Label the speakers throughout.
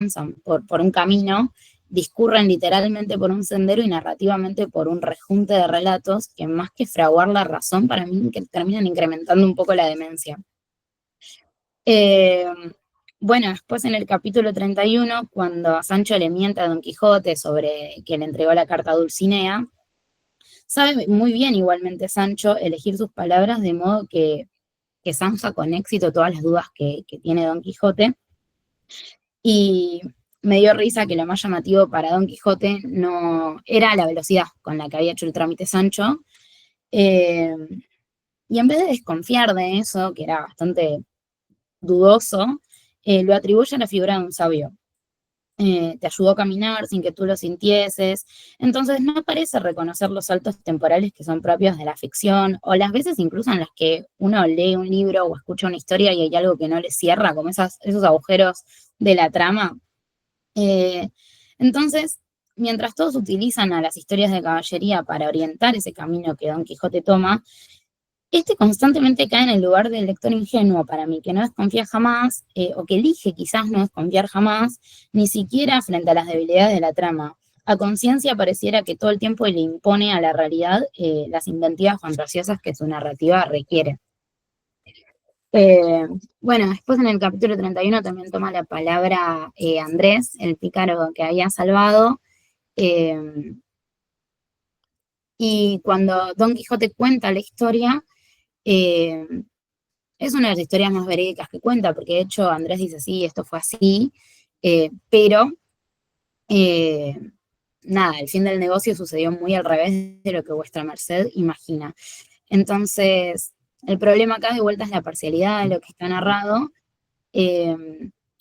Speaker 1: avanzan por un camino, discurren literalmente por un sendero y narrativamente por un rejunte de relatos que más que fraguar la razón, para mí que terminan incrementando un poco la demencia. Eh, bueno, después en el capítulo 31, cuando Sancho le miente a Don Quijote sobre que le entregó la carta a Dulcinea, sabe muy bien igualmente Sancho elegir sus palabras de modo que zanja con éxito todas las dudas que tiene Don Quijote. Y me dio risa que lo más llamativo para Don Quijote no era la velocidad con la que había hecho el trámite Sancho. Eh, y en vez de desconfiar de eso, que era bastante dudoso, lo atribuye a la figura de un sabio. Te ayudó a caminar sin que tú lo sintieses. Entonces no parece reconocer los saltos temporales que son propios de la ficción, o las veces incluso en las que uno lee un libro o escucha una historia y hay algo que no le cierra, como esos agujeros de la trama. Eh, entonces, mientras todos utilizan a las historias de caballería para orientar ese camino que Don Quijote toma, este constantemente cae en el lugar del lector ingenuo para mí, que no desconfía jamás, o que elige quizás no desconfiar jamás, ni siquiera frente a las debilidades de la trama. A conciencia pareciera que todo el tiempo le impone a la realidad las inventivas fantasiosas que su narrativa requiere. Eh, bueno, después en el capítulo 31 también toma la palabra Andrés, el pícaro que había salvado, eh, y cuando Don Quijote cuenta la historia, eh, es una de las historias más verídicas que cuenta, porque de hecho Andrés dice, sí, esto fue así, pero eh, nada, el fin del negocio sucedió muy al revés de lo que vuestra merced imagina. Entonces, el problema acá de vuelta es la parcialidad de lo que está narrado, eh,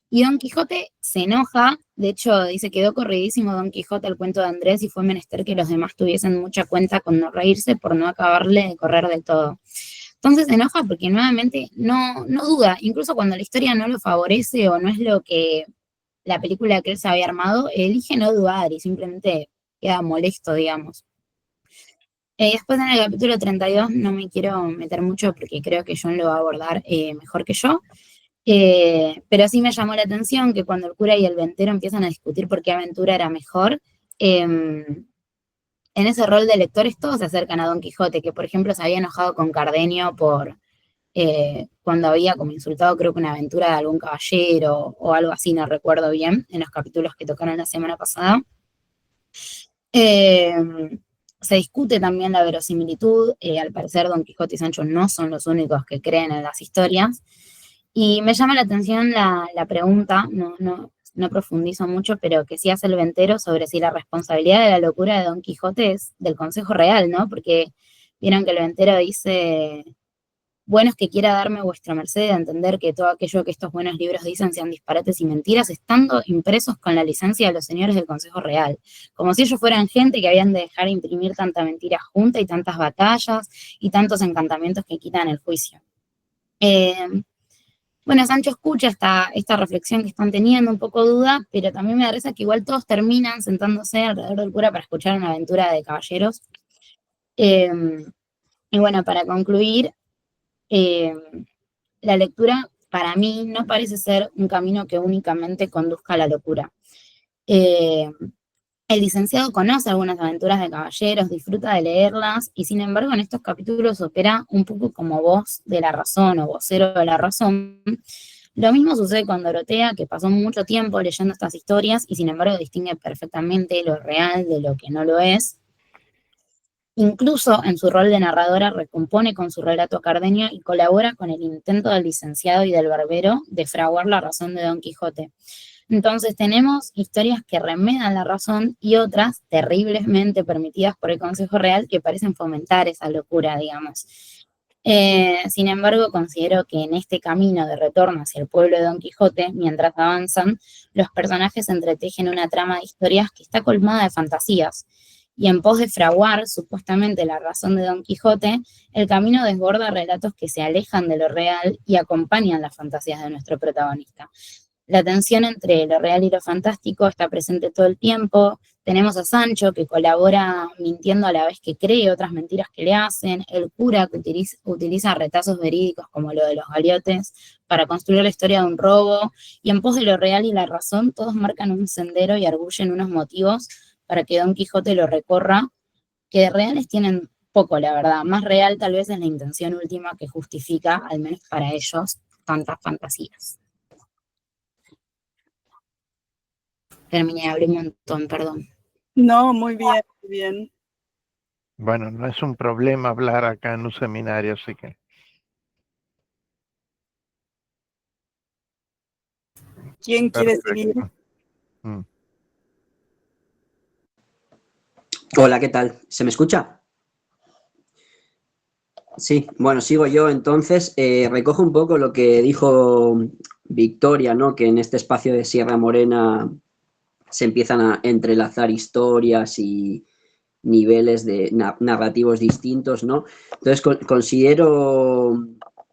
Speaker 1: y Don Quijote se enoja, de hecho dice, quedó corridísimo Don Quijote al cuento de Andrés y fue menester que los demás tuviesen mucha cuenta con no reírse por no acabarle de correr del todo. Entonces se enoja porque nuevamente no duda, incluso cuando la historia no lo favorece o no es lo que la película que él se había armado, elige no dudar y simplemente queda molesto, digamos. Después en el capítulo 32 no me quiero meter mucho porque creo que John lo va a abordar mejor que yo, pero sí me llamó la atención que cuando el cura y el ventero empiezan a discutir por qué aventura era mejor, en ese rol de lectores todos se acercan a Don Quijote, que por ejemplo se había enojado con Cardenio por cuando había como insultado creo que una aventura de algún caballero o algo así, no recuerdo bien, en los capítulos que tocaron la semana pasada. Eh, Se discute también la verosimilitud, al parecer Don Quijote y Sancho no son los únicos que creen en las historias, y me llama la atención la pregunta, no profundizo mucho, pero que sí hace el ventero sobre si la responsabilidad de la locura de Don Quijote es del Consejo Real, ¿no? Porque vieron que el ventero dice, bueno es que quiera darme vuestra merced a entender que todo aquello que estos buenos libros dicen sean disparates y mentiras, estando impresos con la licencia de los señores del Consejo Real, como si ellos fueran gente que habían de dejar imprimir tanta mentira junta y tantas batallas y tantos encantamientos que quitan el juicio. Eh, bueno, Sancho escucha esta reflexión que están teniendo, un poco duda, pero también me da risa que igual todos terminan sentándose alrededor del cura para escuchar una aventura de caballeros. Eh, y bueno, para concluir, eh, la lectura para mí no parece ser un camino que únicamente conduzca a la locura. Eh, el licenciado conoce algunas aventuras de caballeros, disfruta de leerlas y sin embargo en estos capítulos opera un poco como voz de la razón o vocero de la razón. Lo mismo sucede con Dorotea, que pasó mucho tiempo leyendo estas historias y sin embargo distingue perfectamente lo real de lo que no lo es. Incluso en su rol de narradora recompone con su relato a Cardenio y colabora con el intento del licenciado y del barbero de fraguar la razón de Don Quijote. Entonces tenemos historias que remedan la razón y otras terriblemente permitidas por el Consejo Real que parecen fomentar esa locura, digamos. Sin embargo, considero que en este camino de retorno hacia el pueblo de Don Quijote, mientras avanzan, los personajes entretejen una trama de historias que está colmada de fantasías. Y en pos de fraguar supuestamente la razón de Don Quijote, el camino desborda relatos que se alejan de lo real y acompañan las fantasías de nuestro protagonista. La tensión entre lo real y lo fantástico está presente todo el tiempo, Tenemos a Sancho, que colabora mintiendo a la vez que cree otras mentiras que le hacen, el cura que utiliza retazos verídicos como lo de los galeotes para construir la historia de un robo, y en pos de lo real y la razón, todos marcan un sendero y arguyen unos motivos para que Don Quijote lo recorra, que de reales tienen poco, la verdad. Más real tal vez es la intención última que justifica, al menos para ellos, tantas fantasías. Terminé de abrir un montón, perdón.
Speaker 2: No, muy bien, muy bien.
Speaker 3: Bueno, no es un problema hablar acá en un seminario, así que...
Speaker 2: ¿Quién quiere seguir?
Speaker 4: Hola, ¿qué tal? ¿Se me escucha? Sí, bueno, sigo yo entonces. Recojo un poco lo que dijo Victoria, ¿no? Que en este espacio de Sierra Morena se empiezan a entrelazar historias y niveles de narrativos distintos, ¿no? Entonces considero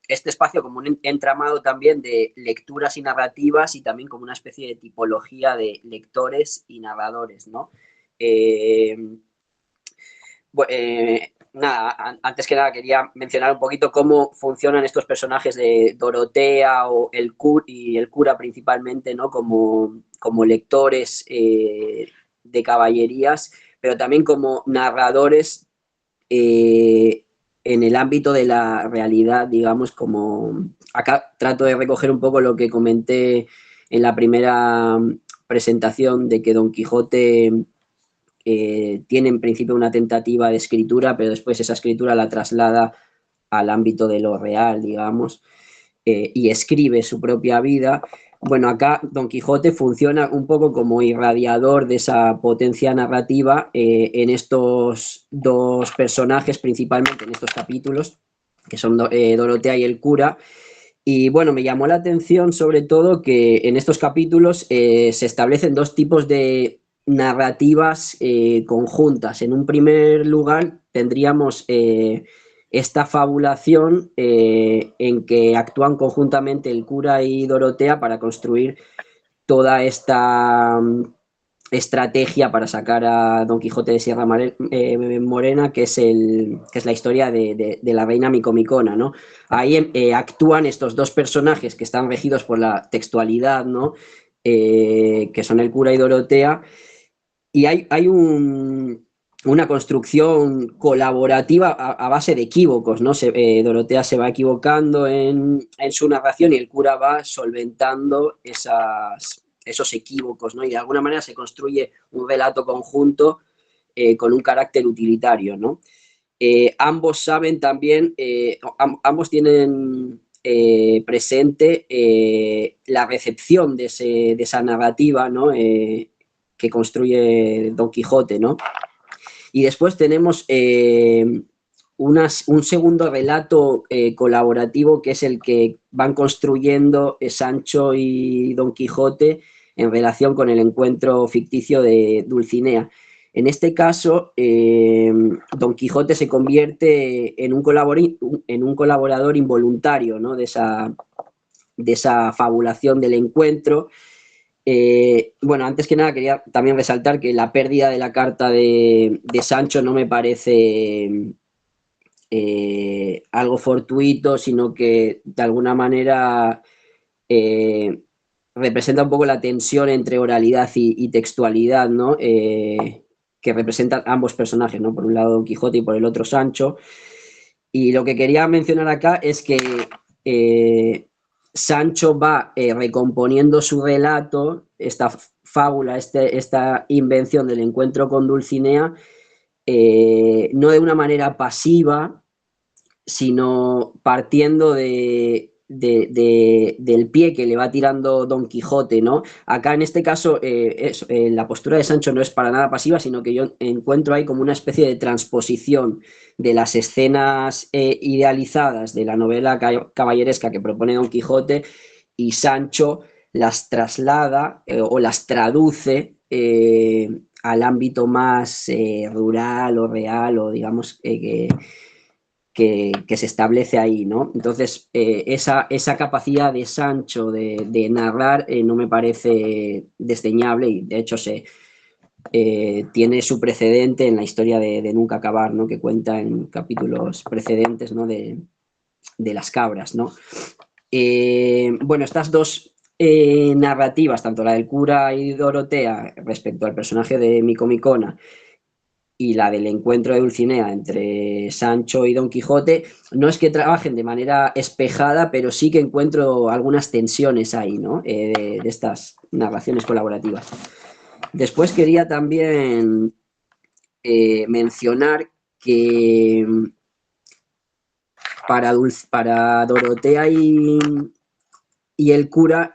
Speaker 4: este espacio como un entramado también de lecturas y narrativas y también como una especie de tipología de lectores y narradores, ¿no? Nada, antes que nada quería mencionar un poquito cómo funcionan estos personajes de Dorotea o el cura principalmente, ¿no? Como lectores de caballerías, pero también como narradores en el ámbito de la realidad, digamos, como acá trato de recoger un poco lo que comenté en la primera presentación de que Don Quijote tiene en principio una tentativa de escritura, pero después esa escritura la traslada al ámbito de lo real, digamos, y escribe su propia vida. Bueno, acá Don Quijote funciona un poco como irradiador de esa potencia narrativa en estos dos personajes, principalmente en estos capítulos, que son Dorotea y el cura. Y bueno, me llamó la atención sobre todo que en estos capítulos se establecen dos tipos de narrativas conjuntas. En un primer lugar tendríamos esta fabulación en que actúan conjuntamente el cura y Dorotea para construir toda esta estrategia para sacar a Don Quijote de Sierra Morena, que es la historia de la reina Micomicona, ¿no? Ahí actúan estos dos personajes que están regidos por la textualidad, ¿no? Que son el cura y Dorotea, y hay una construcción colaborativa a base de equívocos, ¿no? Dorotea se va equivocando en su narración y el cura va solventando esos equívocos, ¿no? Y de alguna manera se construye un relato conjunto con un carácter utilitario, ¿no? Ambos saben también, ambos tienen presente la recepción de esa narrativa, ¿no? Que construye Don Quijote, ¿no? Y después tenemos un segundo relato colaborativo que es el que van construyendo Sancho y Don Quijote en relación con el encuentro ficticio de Dulcinea. En este caso, Don Quijote se convierte en un colaborador involuntario, ¿no? de esa fabulación del encuentro. Bueno, antes que nada quería también resaltar que la pérdida de la carta de Sancho no me parece algo fortuito, sino que de alguna manera representa un poco la tensión entre oralidad y textualidad, ¿no? Que representan ambos personajes, ¿no? Por un lado Don Quijote y por el otro Sancho. Y lo que quería mencionar acá es que Sancho va recomponiendo su relato, esta fábula, esta invención del encuentro con Dulcinea, no de una manera pasiva, sino partiendo del pie que le va tirando Don Quijote, ¿no? Acá en este caso la postura de Sancho no es para nada pasiva, sino que yo encuentro ahí como una especie de transposición de las escenas idealizadas de la novela caballeresca que propone Don Quijote, y Sancho las traslada o las traduce al ámbito más rural o real, o digamos que se establece ahí, ¿no? Entonces, esa capacidad de Sancho de narrar no me parece desdeñable, y de hecho tiene su precedente en la historia de Nunca Acabar, ¿no? Que cuenta en capítulos precedentes, ¿no? de las cabras, ¿no? Bueno, estas dos narrativas, tanto la del cura y Dorotea respecto al personaje de Micomicona y la del encuentro de Dulcinea entre Sancho y Don Quijote, no es que trabajen de manera espejada, pero sí que encuentro algunas tensiones ahí, ¿no? De estas narraciones colaborativas. Después quería también mencionar que para Dorotea y el cura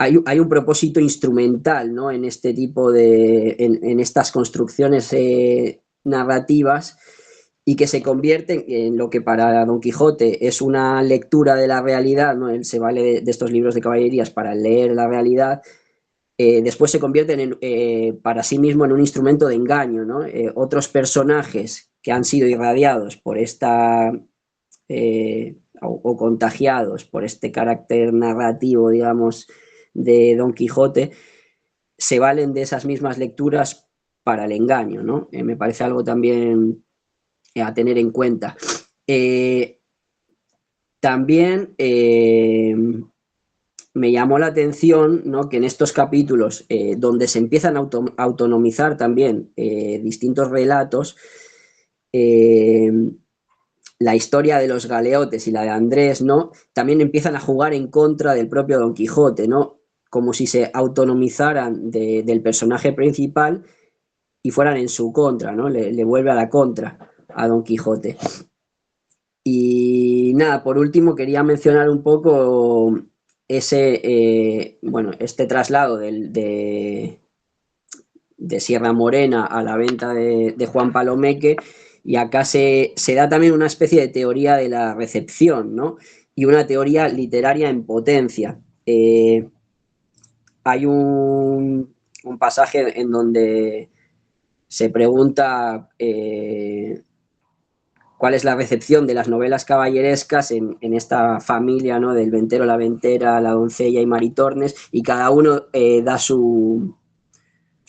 Speaker 4: hay un propósito instrumental, ¿no? En este tipo en estas construcciones narrativas, y que se convierten en lo que para Don Quijote es una lectura de la realidad, ¿no? Él se vale de estos libros de caballerías para leer la realidad. Después se convierten para sí mismo en un instrumento de engaño, ¿no? Otros personajes que han sido irradiados por esta o contagiados por este carácter narrativo, digamos, de Don Quijote, se valen de esas mismas lecturas para el engaño, ¿no? Me parece algo también a tener en cuenta. También me llamó la atención, ¿no? Que en estos capítulos donde se empiezan a autonomizar también distintos relatos, la historia de los galeotes y la de Andrés, ¿no? También empiezan a jugar en contra del propio Don Quijote, ¿no? Como si se autonomizaran del personaje principal y fueran en su contra, ¿no? Le vuelve a la contra a Don Quijote. Y nada, por último quería mencionar un poco este traslado de Sierra Morena a la venta de Juan Palomeque, y acá se da también una especie de teoría de la recepción, ¿no? Y una teoría literaria en potencia. Hay un pasaje en donde se pregunta cuál es la recepción de las novelas caballerescas en esta familia, ¿no? Del ventero, la ventera, la doncella y Maritornes, y cada uno da su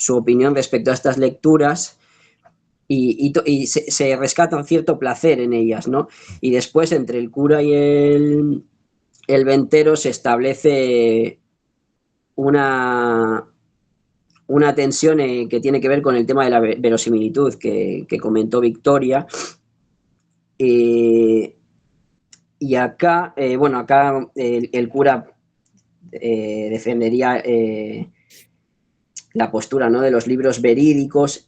Speaker 4: opinión respecto a estas lecturas, y se rescata un cierto placer en ellas, ¿no? Y después, entre el cura y el ventero, se establece una tensión que tiene que ver con el tema de la verosimilitud que comentó Victoria. Y acá, acá el cura defendería la postura, ¿no? De los libros verídicos,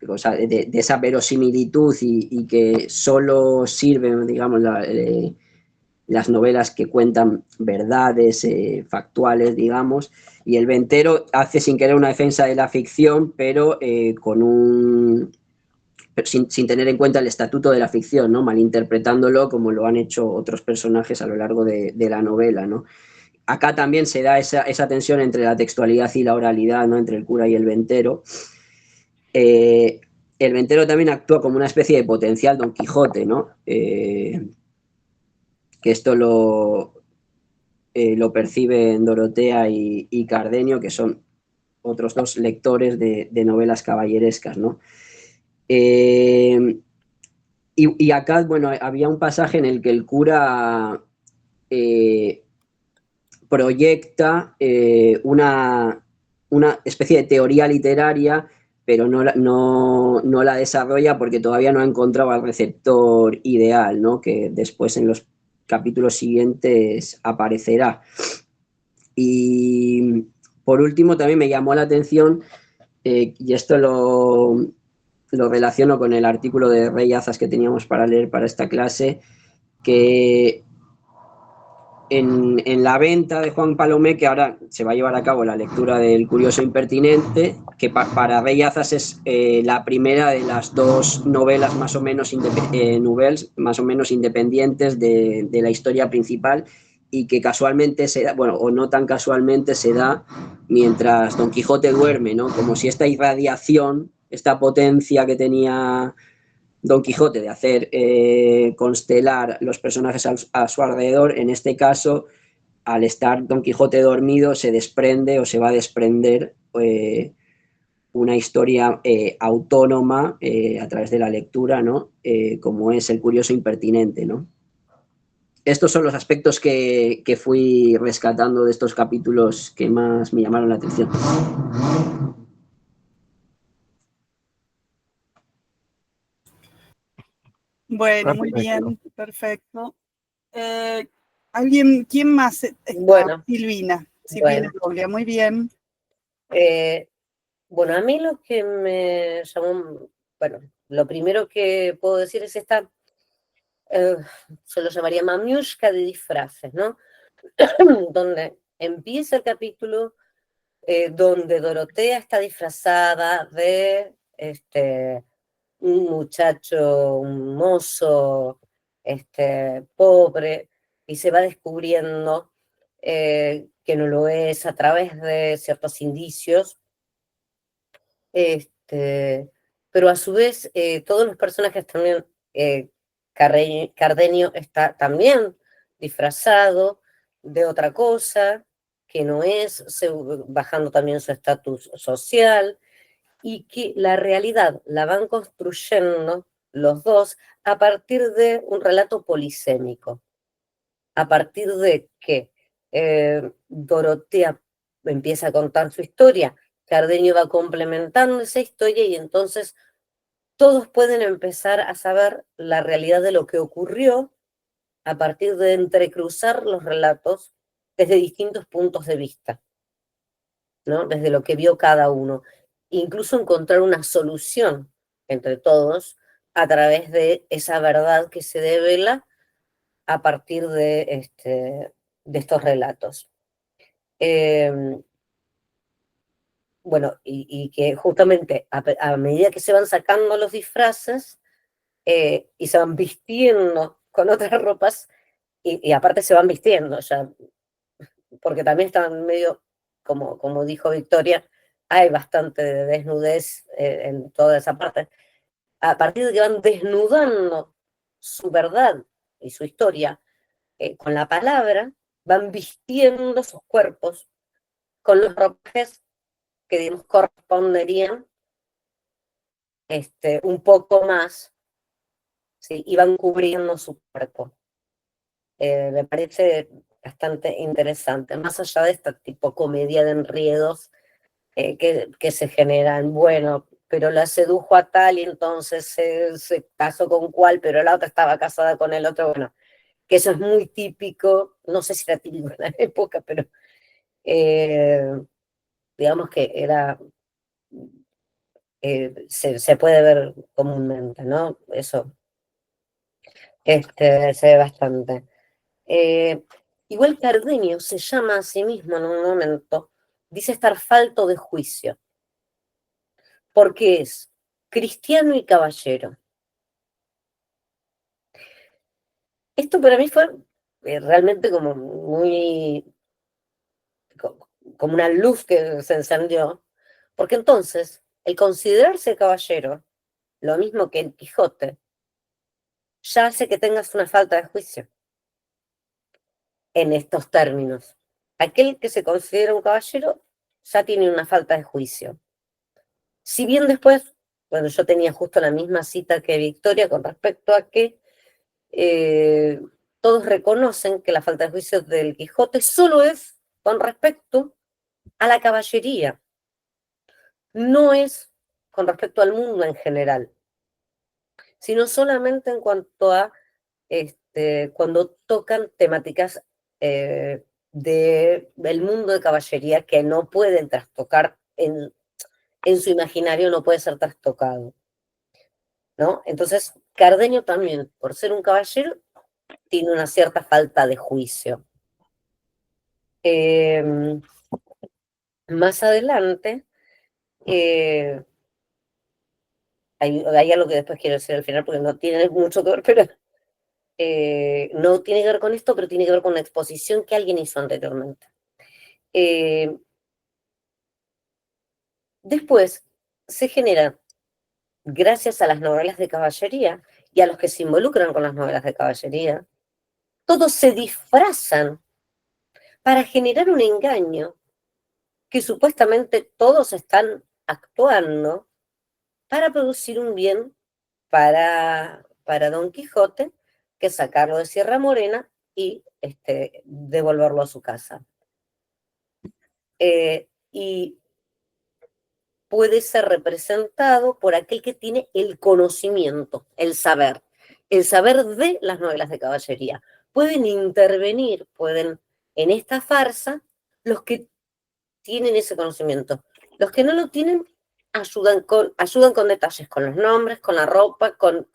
Speaker 4: o sea, de esa verosimilitud, y que solo sirven, digamos, las novelas que cuentan verdades factuales, digamos, y el ventero hace sin querer una defensa de la ficción, pero sin tener en cuenta el estatuto de la ficción, ¿no? Malinterpretándolo como lo han hecho otros personajes a lo largo de la novela, ¿no? Acá también se da esa tensión entre la textualidad y la oralidad, ¿no? Entre el cura y el ventero. El ventero también actúa como una especie de potencial Don Quijote, ¿no? Que esto lo perciben Dorotea y Cardenio, que son otros dos lectores de novelas caballerescas, ¿no? Y acá, bueno, había un pasaje en el que el cura proyecta una especie de teoría literaria, pero no la desarrolla porque todavía no ha encontrado al receptor ideal, ¿no? Que después en los capítulos siguientes aparecerá. Y por último también me llamó la atención, y esto lo relaciono con el artículo de Rey Azas que teníamos para leer para esta clase, que en la venta de Juan Palomeque ahora se va a llevar a cabo la lectura del Curioso Impertinente, que para Rey Azas es la primera de las dos novelas más o menos independientes de la historia principal, y que casualmente se da, bueno, o no tan casualmente, se da mientras Don Quijote duerme, ¿no? Como si esta irradiación, esta potencia que tenía Don Quijote de hacer constelar los personajes a su alrededor, en este caso al estar Don Quijote dormido se desprende o se va a desprender una historia autónoma a través de la lectura, ¿no? Como es el curioso impertinente, ¿no? Estos son los aspectos que fui rescatando de estos capítulos que más me llamaron la atención.
Speaker 2: Bueno, muy
Speaker 3: Perfecto.
Speaker 2: bien, perfecto. ¿Quién más está?
Speaker 5: Bueno.
Speaker 2: Silvina
Speaker 5: Bueno.
Speaker 2: Rubia, muy bien.
Speaker 5: Bueno, a mí lo que me llamó, bueno, lo primero que puedo decir es esta, se lo llamaría mamiushka de disfraces, ¿no? Donde empieza el capítulo donde Dorotea está disfrazada de un muchacho, un mozo, pobre, y se va descubriendo que no lo es a través de ciertos indicios. Pero a su vez, todos los personajes también, Cardenio está también disfrazado de otra cosa, que no es, bajando también su estatus social, y que la realidad la van construyendo los dos a partir de un relato polisémico, a partir de que Dorotea empieza a contar su historia, Cardenio va complementando esa historia y entonces todos pueden empezar a saber la realidad de lo que ocurrió a partir de entrecruzar los relatos desde distintos puntos de vista, ¿no? Desde lo que vio cada uno. Incluso encontrar una solución entre todos a través de esa verdad que se devela a partir de estos relatos. Bueno, y que justamente a medida que se van sacando los disfraces y se van vistiendo con otras ropas, y aparte se van vistiendo, ya, porque también están medio, como dijo Victoria, hay bastante de desnudez en toda esa parte. A partir de que van desnudando su verdad y su historia con la palabra, van vistiendo sus cuerpos con los ropajes que digamos corresponderían un poco más, ¿sí? Y van cubriendo su cuerpo. Me parece bastante interesante, más allá de esta tipo comedia de enredos que se generan, bueno, pero la sedujo a tal y entonces se casó con cual, pero la otra estaba casada con el otro, bueno, que eso es muy típico, no sé si era típico en la época, pero digamos que era, se puede ver comúnmente, ¿no? Eso se ve bastante. Igual Cardenio se llama a sí mismo en un momento, dice estar falto de juicio, porque es cristiano y caballero. Esto para mí fue realmente como muy, como una luz que se encendió, porque entonces el considerarse caballero, lo mismo que el Quijote, ya hace que tengas una falta de juicio en estos términos. Aquel que se considera un caballero ya tiene una falta de juicio. Si bien después, bueno, yo tenía justo la misma cita que Victoria con respecto a que todos reconocen que la falta de juicio del Quijote solo es con respecto a la caballería, no es con respecto al mundo en general, sino solamente en cuanto a cuando tocan temáticas del mundo de caballería que no pueden trastocar en su imaginario, no puede ser trastocado, ¿no? Entonces, Cardenio también, por ser un caballero, tiene una cierta falta de juicio. Más adelante, hay algo que después quiero decir al final, porque no tiene mucho que ver, pero no tiene que ver con esto, pero tiene que ver con una exposición que alguien hizo anteriormente. Después se genera, gracias a las novelas de caballería y a los que se involucran con las novelas de caballería, todos se disfrazan para generar un engaño que supuestamente todos están actuando para producir un bien para Don Quijote, que es sacarlo de Sierra Morena y devolverlo a su casa. Y puede ser representado por aquel que tiene el conocimiento, el saber de las novelas de caballería. Pueden intervenir, en esta farsa, los que tienen ese conocimiento. Los que no lo tienen ayudan con detalles, con los nombres, con la ropa, con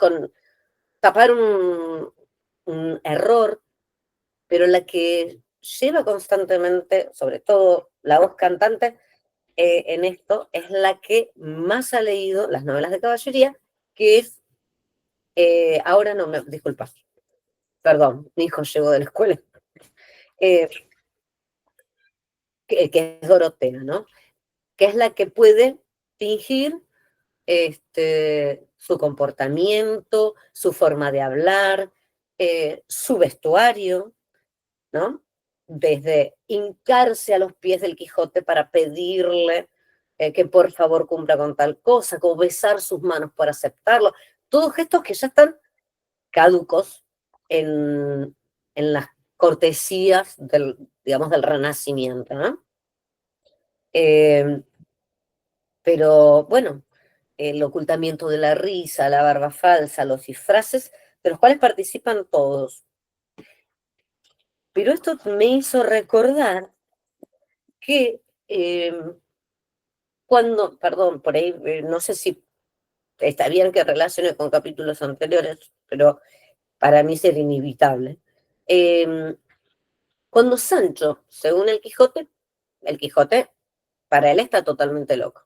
Speaker 5: tapar un error, pero la que lleva constantemente, sobre todo la voz cantante, en esto, es la que más ha leído las novelas de caballería, que es, ahora no me, disculpa, perdón, mi hijo llegó de la escuela, que es Dorotea, ¿no? Que es la que puede fingir su comportamiento, su forma de hablar, su vestuario, ¿no? Desde hincarse a los pies del Quijote para pedirle que por favor cumpla con tal cosa, como besar sus manos para aceptarlo, todos gestos que ya están caducos en las cortesías digamos, del Renacimiento, ¿no? Pero bueno, el ocultamiento de la risa, la barba falsa, los disfraces, de los cuales participan todos. Pero esto me hizo recordar que perdón, por ahí, no sé si está bien que relacione con capítulos anteriores, pero para mí sería inevitable. Cuando Sancho, según el Quijote para él está totalmente loco.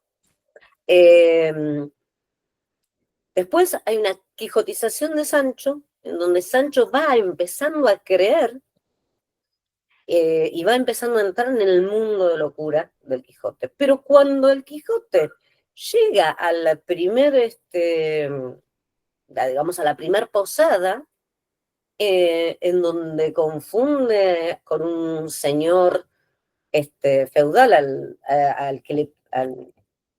Speaker 5: Después hay una quijotización de Sancho, en donde Sancho va empezando a creer y va empezando a entrar en el mundo de locura del Quijote. Pero cuando el Quijote llega a la digamos, a la primer posada, en donde confunde con un señor feudal al que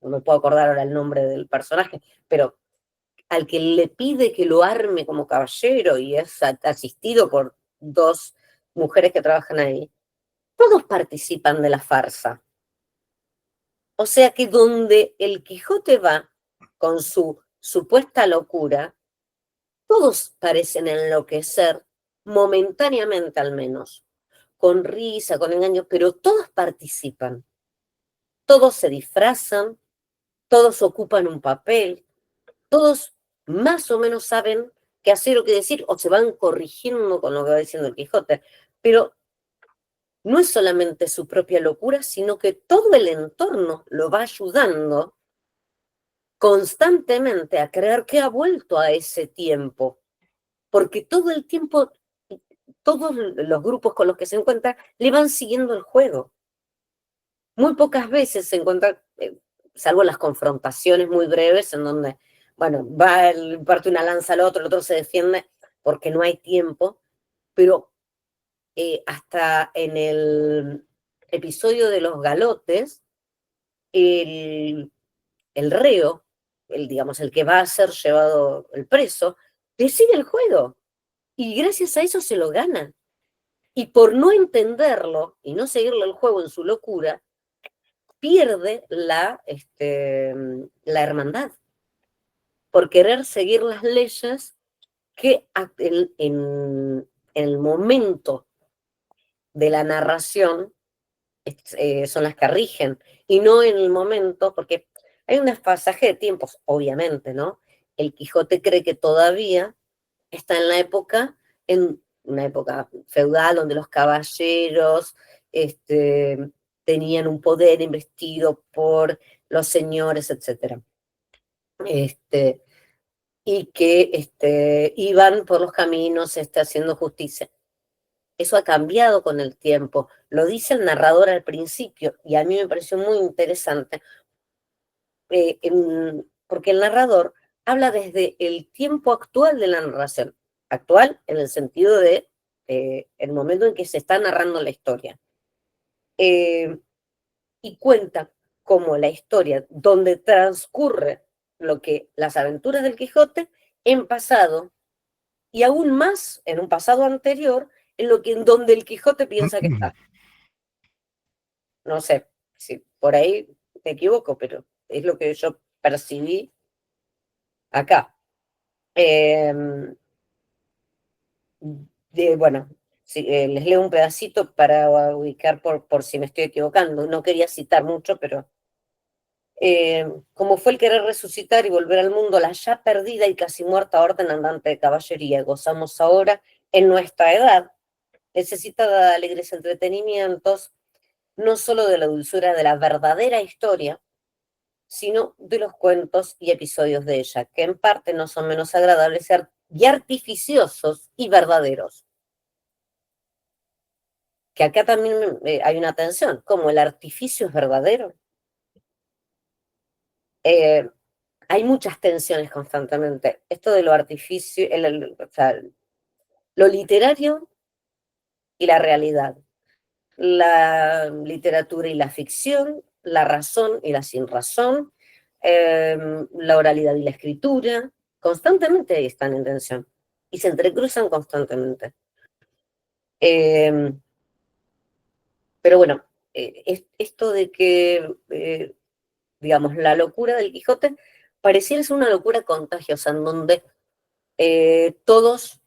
Speaker 5: no me puedo acordar ahora el nombre del personaje, pero al que le pide que lo arme como caballero y es asistido por dos mujeres que trabajan ahí, todos participan de la farsa. O sea que donde el Quijote va con su supuesta locura, todos parecen enloquecer, momentáneamente al menos, con risa, con engaño, pero todos participan. Todos se disfrazan, todos ocupan un papel, todos más o menos saben qué hacer o qué decir, o se van corrigiendo con lo que va diciendo el Quijote. Pero no es solamente su propia locura, sino que todo el entorno lo va ayudando constantemente a creer que ha vuelto a ese tiempo. Porque todo el tiempo, todos los grupos con los que se encuentra le van siguiendo el juego. Muy pocas veces se encuentra, salvo las confrontaciones muy breves, en donde, bueno, parte una lanza al otro, el otro se defiende porque no hay tiempo, pero hasta en el episodio de los galotes, el reo, digamos, el que va a ser llevado el preso, le sigue el juego. Y gracias a eso se lo ganan. Y por no entenderlo y no seguirle el juego en su locura, pierde la hermandad. Por querer seguir las leyes que en el momento de la narración son las que rigen, y no en el momento, porque hay un pasaje de tiempos, obviamente, ¿no? El Quijote cree que todavía está en una época feudal, donde los caballeros tenían un poder investido por los señores, etc. Y que iban por los caminos haciendo justicia. Eso ha cambiado con el tiempo. Lo dice el narrador al principio, y a mí me pareció muy interesante, porque el narrador habla desde el tiempo actual de la narración. Actual en el sentido de el momento en que se está narrando la historia. y cuenta como la historia donde transcurre las aventuras del Quijote en pasado, y aún más en un pasado anterior, en donde el Quijote piensa que está. No sé si por ahí me equivoco, pero es lo que yo percibí acá. Bueno, les leo un pedacito para ubicar por si me estoy equivocando. No quería citar mucho, pero como fue el querer resucitar y volver al mundo la ya perdida y casi muerta orden andante de caballería, gozamos ahora en nuestra edad, necesitada de alegres entretenimientos, no solo de la dulzura de la verdadera historia, sino de los cuentos y episodios de ella, que en parte no son menos agradables y artificiosos y verdaderos. Que acá también hay una tensión, como el artificio es verdadero. Hay muchas tensiones constantemente. Esto de lo artificio, o sea, lo literario y la realidad, la literatura y la ficción, la razón y la sinrazón, la oralidad y la escritura, constantemente están en tensión y se entrecruzan constantemente. Pero bueno, esto de que, digamos, la locura del Quijote pareciera ser una locura contagiosa, en donde todos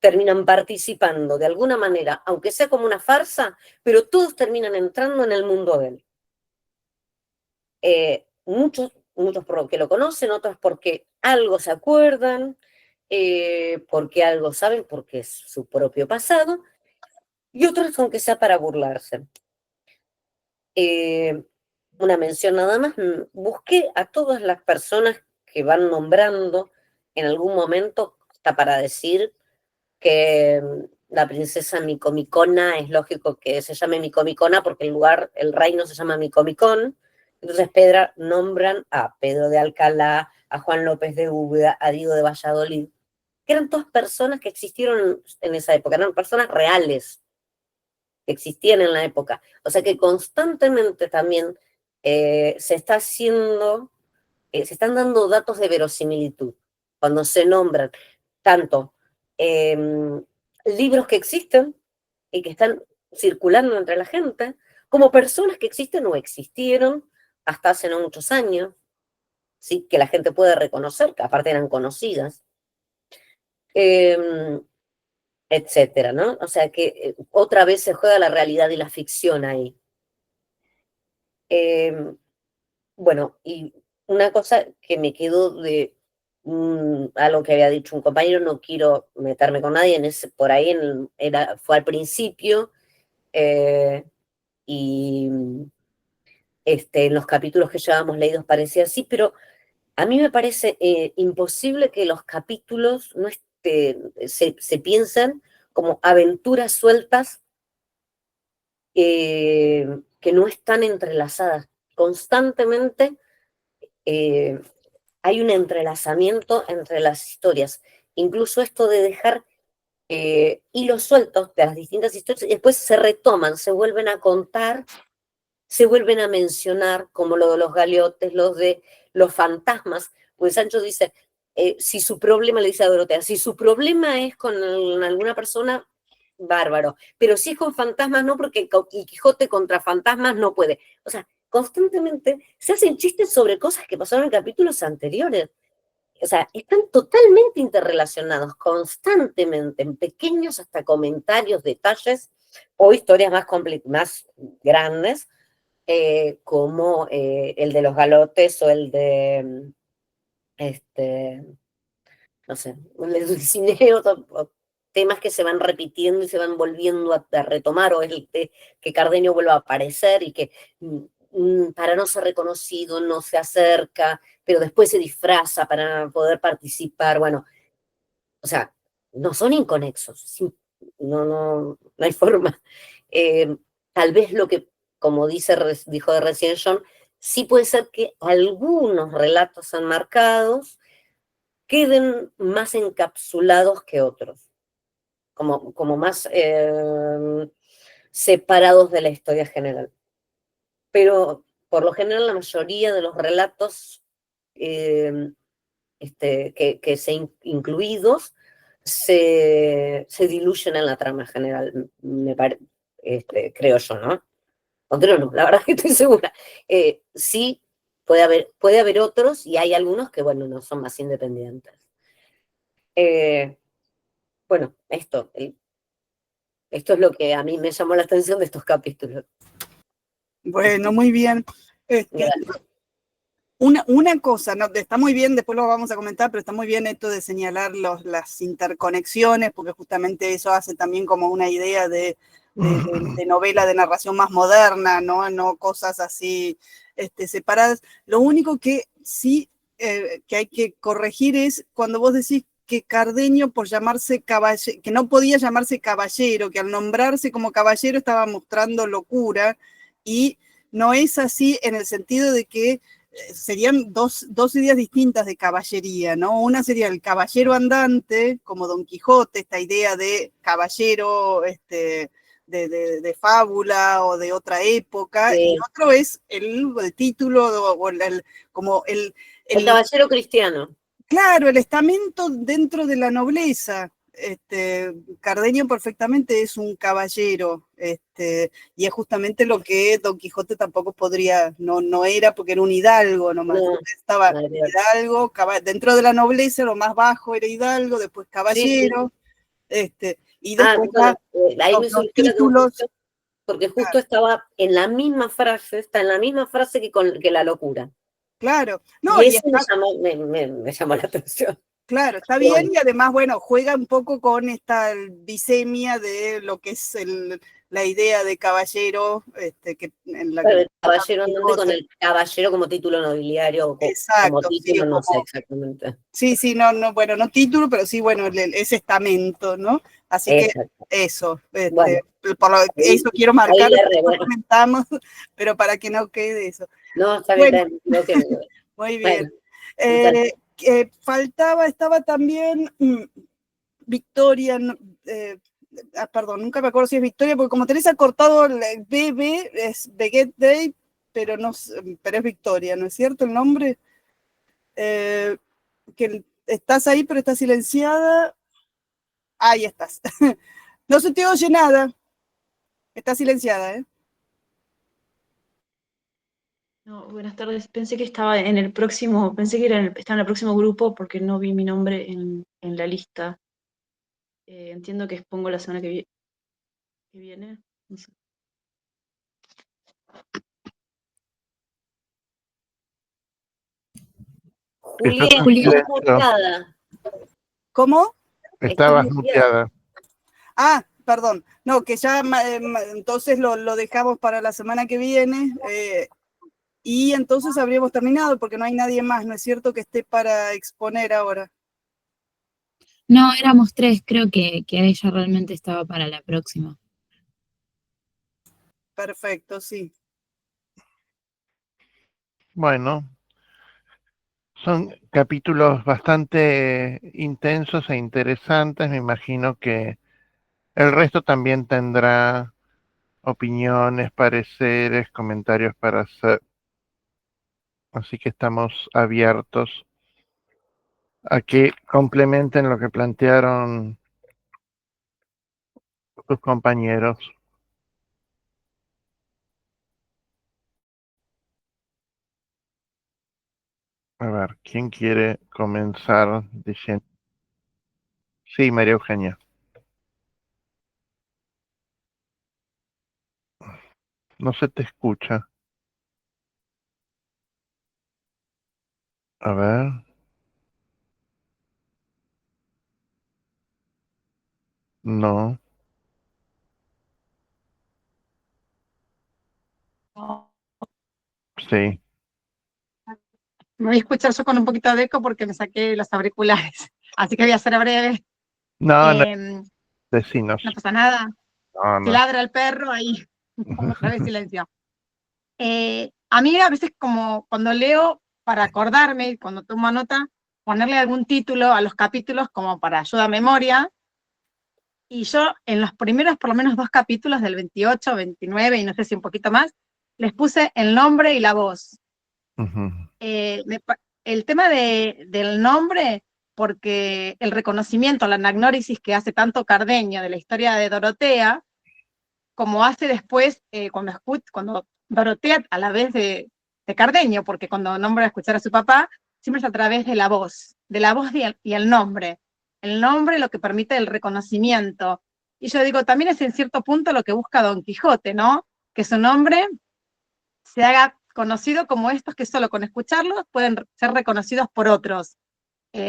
Speaker 5: terminan participando de alguna manera, aunque sea como una farsa, pero todos terminan entrando en el mundo de él. Muchos porque lo conocen, otros porque algo se acuerdan, porque algo saben, porque es su propio pasado, y otros aunque sea para burlarse. Una mención nada más, busqué a todas las personas que van nombrando en algún momento, hasta para decir que la princesa Micomicona es lógico que se llame Micomicona porque el reino se llama Micomicón. Entonces nombran a Pedro de Alcalá, a Juan López de Úbeda, a Diego de Valladolid, que eran todas personas que existieron en esa época, eran personas reales que existían en la época. O sea que constantemente también se están dando datos de verosimilitud cuando se nombran tanto libros que existen y que están circulando entre la gente, como personas que existen o existieron hasta hace no muchos años, ¿sí? Que la gente puede reconocer, que aparte eran conocidas, etcétera, ¿no? O sea que otra vez se juega la realidad y la ficción ahí. Bueno, y una cosa que me quedó de algo que había dicho un compañero, no quiero meterme con nadie, por ahí fue al principio, y en los capítulos que llevábamos leídos parecía así, pero a mí me parece imposible que los capítulos no se piensen como aventuras sueltas que no están entrelazadas. Constantemente hay un entrelazamiento entre las historias. Incluso esto de dejar hilos sueltos de las distintas historias y después se retoman, se vuelven a contar, se vuelven a mencionar, como lo de los galeotes, los de los fantasmas. Pues Sancho dice, si su problema, le dice a Dorotea, si su problema es con alguna persona, bárbaro, pero si es con fantasmas, no, porque el Quijote contra fantasmas no puede. O sea, constantemente se hacen chistes sobre cosas que pasaron en capítulos anteriores. O sea, están totalmente interrelacionados, constantemente, en pequeños hasta comentarios, detalles o historias más grandes, como el de los galotes o el de, no sé, el de Dulcineo, o temas que se van repitiendo y se van volviendo a retomar, o el de que Cardenio vuelva a aparecer y que para no ser reconocido no se acerca, pero después se disfraza para poder participar. Bueno, o sea, no son inconexos, no hay forma. Tal vez lo que, como dijo de recién John, sí puede ser que algunos relatos enmarcados queden más encapsulados que otros, como más separados de la historia general. Pero por lo general la mayoría de los relatos que incluidos se diluyen en la trama general, creo yo, ¿no? No, la verdad que estoy segura. Sí, puede haber otros, y hay algunos que, bueno, no son más independientes. Bueno, esto es lo que a mí me llamó la atención de estos capítulos.
Speaker 2: Bueno, muy bien. Una cosa, ¿no? Está muy bien, después lo vamos a comentar, pero está muy bien esto de señalar las interconexiones, porque justamente eso hace también como una idea de novela de narración más moderna, no cosas así separadas. Lo único que sí que hay que corregir es cuando vos decís que Cardenio, por llamarse caballero, que no podía llamarse caballero, que al nombrarse como caballero estaba mostrando locura, y no es así en el sentido de que serían dos ideas distintas de caballería, ¿no? Una sería el caballero andante, como Don Quijote, esta idea de caballero de fábula o de otra época,
Speaker 5: Sí.
Speaker 2: y otro es el título, como el
Speaker 5: caballero cristiano.
Speaker 2: Claro, el estamento dentro de la nobleza. Cardenio perfectamente es un caballero, y es justamente lo que Don Quijote tampoco podría, no era, porque era un hidalgo nomás.
Speaker 5: No,
Speaker 2: Estaba hidalgo, dentro de la nobleza lo más bajo era hidalgo, después caballero, y después
Speaker 5: ahí me
Speaker 2: los
Speaker 5: surgió
Speaker 2: títulos.
Speaker 5: Porque justo estaba en la misma frase, está en la misma frase que la locura.
Speaker 2: Claro, no,
Speaker 5: y eso me llamó la atención.
Speaker 2: Claro, está bien, y además, bueno, juega un poco con esta bisemia de lo que es la idea de caballero,
Speaker 5: el caballero andante con el caballero como título nobiliario,
Speaker 2: exacto,
Speaker 5: como título,
Speaker 2: sí,
Speaker 5: no sé exactamente.
Speaker 2: Sí, bueno, no título, pero sí, bueno, ese estamento, ¿no? Así exacto. Que eso, bueno, eso quiero marcar, comentamos, pero para que no quede eso.
Speaker 5: No, está bien,
Speaker 2: muy bien. Estaba también Victoria, perdón, nunca me acuerdo si es Victoria, porque como tenés acortado el BB, es Beget Day, pero es Victoria, ¿no es cierto el nombre? Que estás ahí, pero estás silenciada. Ahí estás. No se te oye nada. Estás silenciada, ¿eh?
Speaker 6: No, buenas tardes. Pensé que estaba en el próximo, pensé que estaba en el próximo grupo porque no vi mi nombre en la lista. Entiendo que expongo la semana que viene. No sé.
Speaker 5: Julieta, muteada.
Speaker 2: ¿Cómo?
Speaker 3: Estabas muteada.
Speaker 2: Ah, perdón. No, que ya entonces lo dejamos para la semana que viene. Y entonces habríamos terminado porque no hay nadie más, ¿no es cierto?, que esté para exponer ahora.
Speaker 1: No, éramos 3, creo que ella realmente estaba para la próxima.
Speaker 2: Perfecto, sí.
Speaker 3: Bueno, son capítulos bastante intensos e interesantes. Me imagino que el resto también tendrá opiniones, pareceres, comentarios para hacer. Así que estamos abiertos a que complementen lo que plantearon tus compañeros. A ver, ¿quién quiere comenzar diciendo? Sí, María Eugenia. No se te escucha. A ver. No. Sí.
Speaker 7: Me voy a escuchar yo con un poquito de eco porque me saqué los auriculares, así que voy a ser breve.
Speaker 3: No, decinos.
Speaker 7: No pasa nada.
Speaker 3: No,
Speaker 7: Si ladra el perro, ahí pongo otra vez silencio. A mí a veces, como cuando leo, para acordarme, cuando tomo nota, ponerle algún título a los capítulos como para ayuda a memoria. Y yo en los primeros por lo menos 2 capítulos del 28, 29 y no sé si un poquito más, les puse el nombre y la voz.
Speaker 3: Ujú.
Speaker 7: El tema del nombre, porque el reconocimiento, la anagnórisis que hace tanto Cardenio de la historia de Dorotea, como hace después cuando Dorotea a la vez de Cardenio, porque cuando nombra a escuchar a su papá, siempre es a través de la voz y el nombre. El nombre lo que permite el reconocimiento. Y yo digo, también es en cierto punto lo que busca Don Quijote, ¿no? Que su nombre se haga conocido como estos que solo con escucharlos pueden ser reconocidos por otros.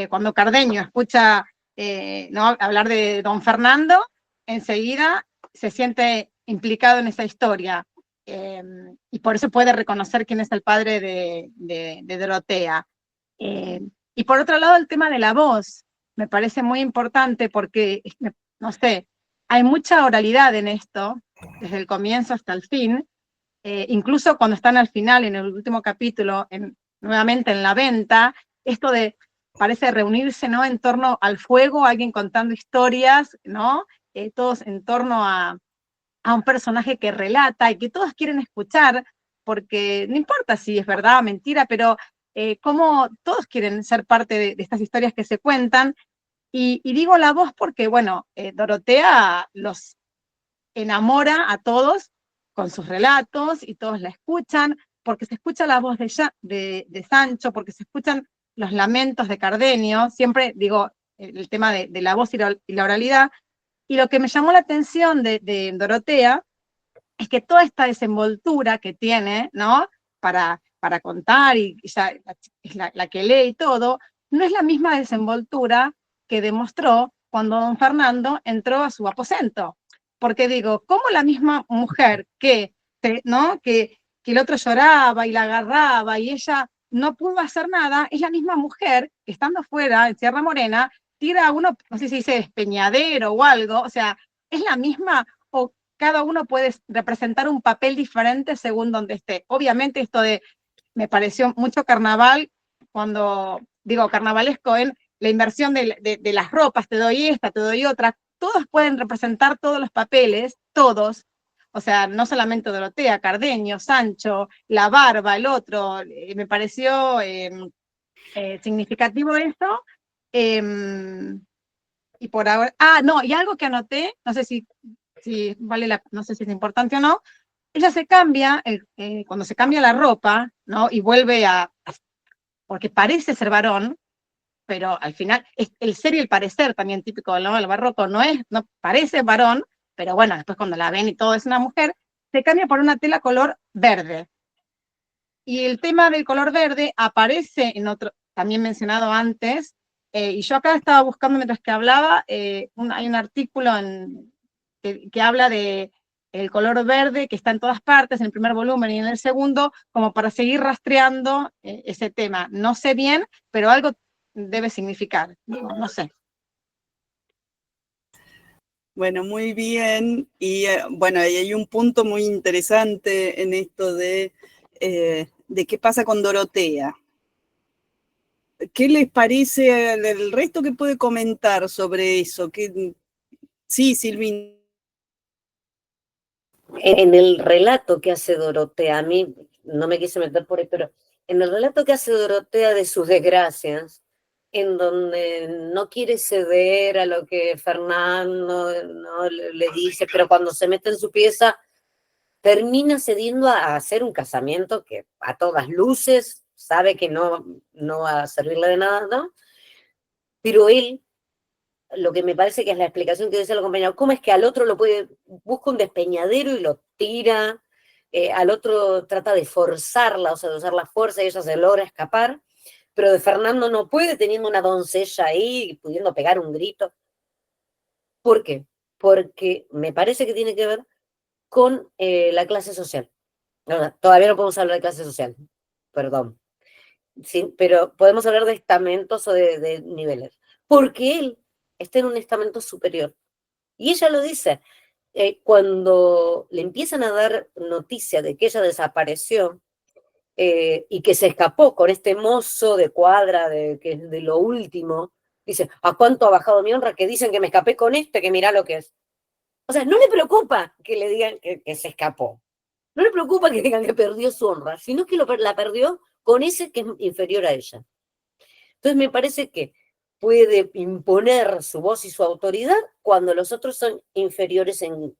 Speaker 7: Cuando Cardenio escucha ¿no? hablar de Don Fernando, enseguida se siente implicado en esa historia. Y por eso puede reconocer quién es el padre de Dorotea. Y por otro lado, el tema de la voz me parece muy importante porque, no sé, hay mucha oralidad en esto, desde el comienzo hasta el fin, incluso cuando están al final, en el último capítulo, nuevamente en la venta, esto de parece reunirse, ¿no? En torno al fuego, alguien contando historias, ¿no? Todos en torno a un personaje que relata y que todos quieren escuchar, porque no importa si es verdad o mentira, pero como todos quieren ser parte de estas historias que se cuentan. Y digo la voz porque, bueno, Dorotea los enamora a todos con sus relatos y todos la escuchan, porque se escucha la voz de Sancho, porque se escuchan los lamentos de Cardenio, siempre digo el tema de la voz y la oralidad, y lo que me llamó la atención de Dorotea es que toda esta desenvoltura que tiene, ¿no? Para contar, y ya es la que lee y todo, no es la misma desenvoltura que demostró cuando don Fernando entró a su aposento. Porque digo, ¿cómo la misma mujer ¿no? que el otro lloraba y la agarraba y ella no pudo hacer nada, es la misma mujer que estando fuera en Sierra Morena, tira a uno, no sé si dice despeñadero o algo, o sea, es la misma, o cada uno puede representar un papel diferente según donde esté. Obviamente esto me pareció mucho carnaval, cuando digo carnavalesco en la inversión de las ropas, te doy esta, te doy otra, todos pueden representar todos los papeles, todos, o sea, no solamente Dorotea, Cardenio, Sancho, la barba, el otro, me pareció significativo esto. Y por ahora, no, y algo que anoté, no sé si vale no sé si es importante o no, ella se cambia, cuando se cambia la ropa, ¿no? Y vuelve porque parece ser varón, pero al final, es el ser y el parecer también típico del barroco, no parece varón, pero bueno, después cuando la ven y todo es una mujer, se cambia por una tela color verde. Y el tema del color verde aparece en otro, también mencionado antes, y yo acá estaba buscando mientras que hablaba, hay un artículo que habla de el color verde que está en todas partes, en el primer volumen y en el segundo, como para seguir rastreando ese tema. No sé bien, pero algo debe significar, no sé.
Speaker 2: Bueno, muy bien. Y bueno, ahí hay un punto muy interesante en esto de qué pasa con Dorotea. ¿Qué les parece el resto que puede comentar sobre eso? Sí, Silvina.
Speaker 5: En el relato que hace Dorotea, a mí no me quise meter por ahí, pero en el relato que hace Dorotea de sus desgracias, en donde no quiere ceder a lo que Fernando no le dice, pero cuando se mete en su pieza, termina cediendo a hacer un casamiento que a todas luces sabe que no va a servirle de nada, ¿no? Pero él, lo que me parece que es la explicación que dice el compañero, ¿cómo es que al otro busca un despeñadero y lo tira? Al otro trata de forzarla, o sea, de usar la fuerza y ella se logra escapar, pero de Fernando no puede, teniendo una doncella ahí, pudiendo pegar un grito. ¿Por qué? Porque me parece que tiene que ver con la clase social. No, todavía no podemos hablar de clase social, perdón. Sí, pero podemos hablar de estamentos o de niveles. Porque él está en un estamento superior. Y ella lo dice, cuando le empiezan a dar noticia de que ella desapareció y que se escapó con este mozo de cuadra, que es de lo último Dice, ¿a cuánto ha bajado mi honra? Que dicen que me escapé con este, que mirá lo que es. O sea, no le preocupa que le digan que se escapó. No le preocupa que digan que perdió su honra, sino que la perdió con ese que es inferior a ella. Entonces me parece que puede imponer su voz y su autoridad cuando los otros son inferiores en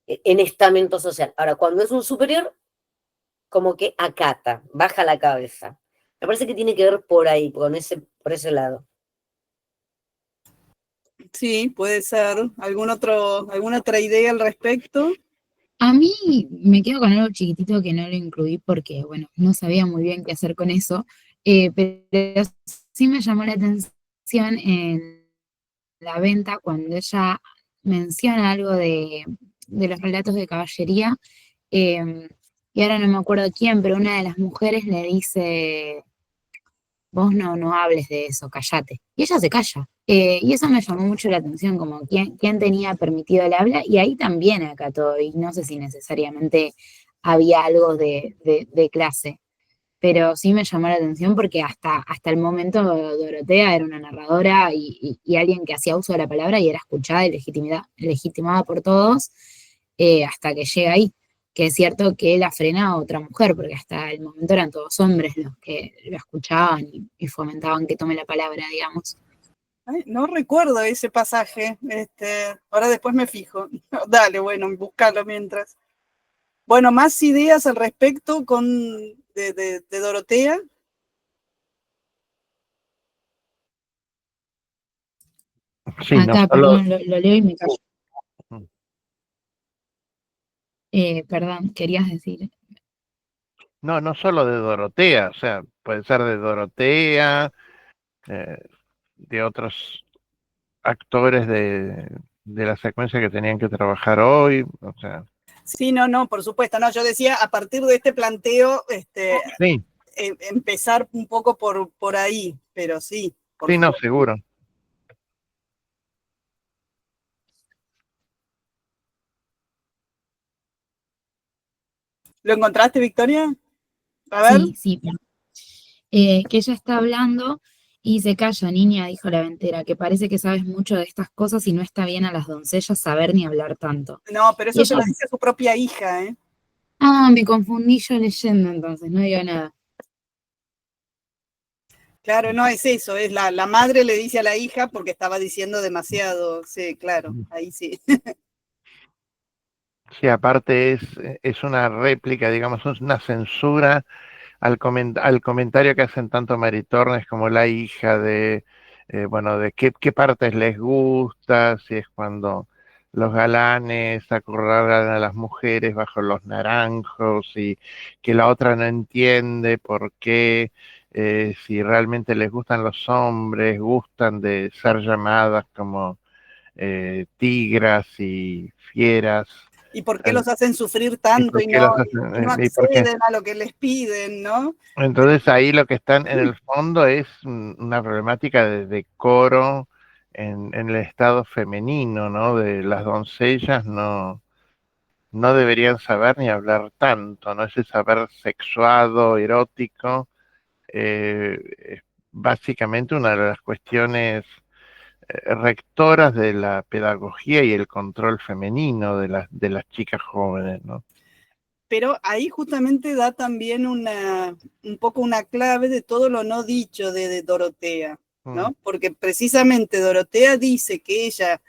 Speaker 5: estamento social. Ahora, cuando es un superior, como que acata, baja la cabeza. Me parece que tiene que ver por ahí, por ese lado.
Speaker 2: Sí, puede ser. ¿Alguna otra idea al respecto?
Speaker 1: A mí me quedo con algo chiquitito que no lo incluí porque, bueno, no sabía muy bien qué hacer con eso, pero sí me llamó la atención en la venta cuando ella menciona algo de los relatos de caballería, y ahora no me acuerdo quién, pero una de las mujeres le dice, vos no hables de eso, callate. Y ella se calla. Y eso me llamó mucho la atención, como quién tenía permitido el habla, y ahí también acató, y no sé si necesariamente había algo de clase, pero sí me llamó la atención porque hasta el momento Dorotea era una narradora y alguien que hacía uso de la palabra y era escuchada y legitimada por todos, hasta que llega ahí, que es cierto que la frena a otra mujer, porque hasta el momento eran todos hombres los que lo escuchaban y fomentaban que tome la palabra, digamos.
Speaker 2: Ay, no recuerdo ese pasaje. Ahora después me fijo. Dale, bueno, búscalo mientras. Bueno, más ideas al respecto de Dorotea.
Speaker 3: Sí, no
Speaker 1: Acá,
Speaker 3: solo,
Speaker 1: perdón, lo leo y me callo. Perdón, querías decir.
Speaker 3: no solo de Dorotea, o sea, puede ser de Dorotea, eh, de otros actores de la secuencia que tenían que trabajar hoy, o sea.
Speaker 2: Sí, no, por supuesto. No, yo decía, a partir de este planteo,
Speaker 3: Sí,
Speaker 2: empezar un poco por ahí, pero sí.
Speaker 3: sí, no, seguro.
Speaker 2: ¿Lo encontraste, Victoria? A ver.
Speaker 1: Sí, que ella está hablando y se calla, niña, dijo la ventera, que parece que sabes mucho de estas cosas y no está bien a las doncellas saber ni hablar tanto.
Speaker 2: No, pero
Speaker 1: Y
Speaker 2: eso se
Speaker 1: ella,
Speaker 2: lo dice a su propia hija, ¿eh?
Speaker 1: me confundí yo leyendo entonces, no digo nada.
Speaker 2: Claro, no es eso, es la madre le dice a la hija porque estaba diciendo demasiado. Sí, claro, ahí sí.
Speaker 3: Sí, aparte es una réplica, digamos, es una censura al comentario que hacen tanto Mary Tornes como la hija bueno, de qué partes les gusta, si es cuando los galanes acorralan a las mujeres bajo los naranjos y que la otra no entiende por qué, si realmente les gustan los hombres, gustan de ser llamadas como tigras y fieras.
Speaker 2: ¿Y por qué los hacen sufrir
Speaker 3: ¿Y
Speaker 2: tanto
Speaker 3: por qué los hacen?
Speaker 2: y no
Speaker 3: ¿Y por qué?
Speaker 2: acceden a lo que les piden, no?
Speaker 3: Entonces ahí lo que están en el fondo es una problemática de decoro en el estado femenino, ¿no? De las doncellas no deberían saber ni hablar tanto, ¿no? Ese saber sexuado, erótico, es básicamente una de las cuestiones rectoras de la pedagogía y el control femenino de las chicas jóvenes, ¿no?
Speaker 2: Pero ahí justamente da también un poco una clave de todo lo no dicho de Dorotea, ¿no? Porque precisamente Dorotea dice que ella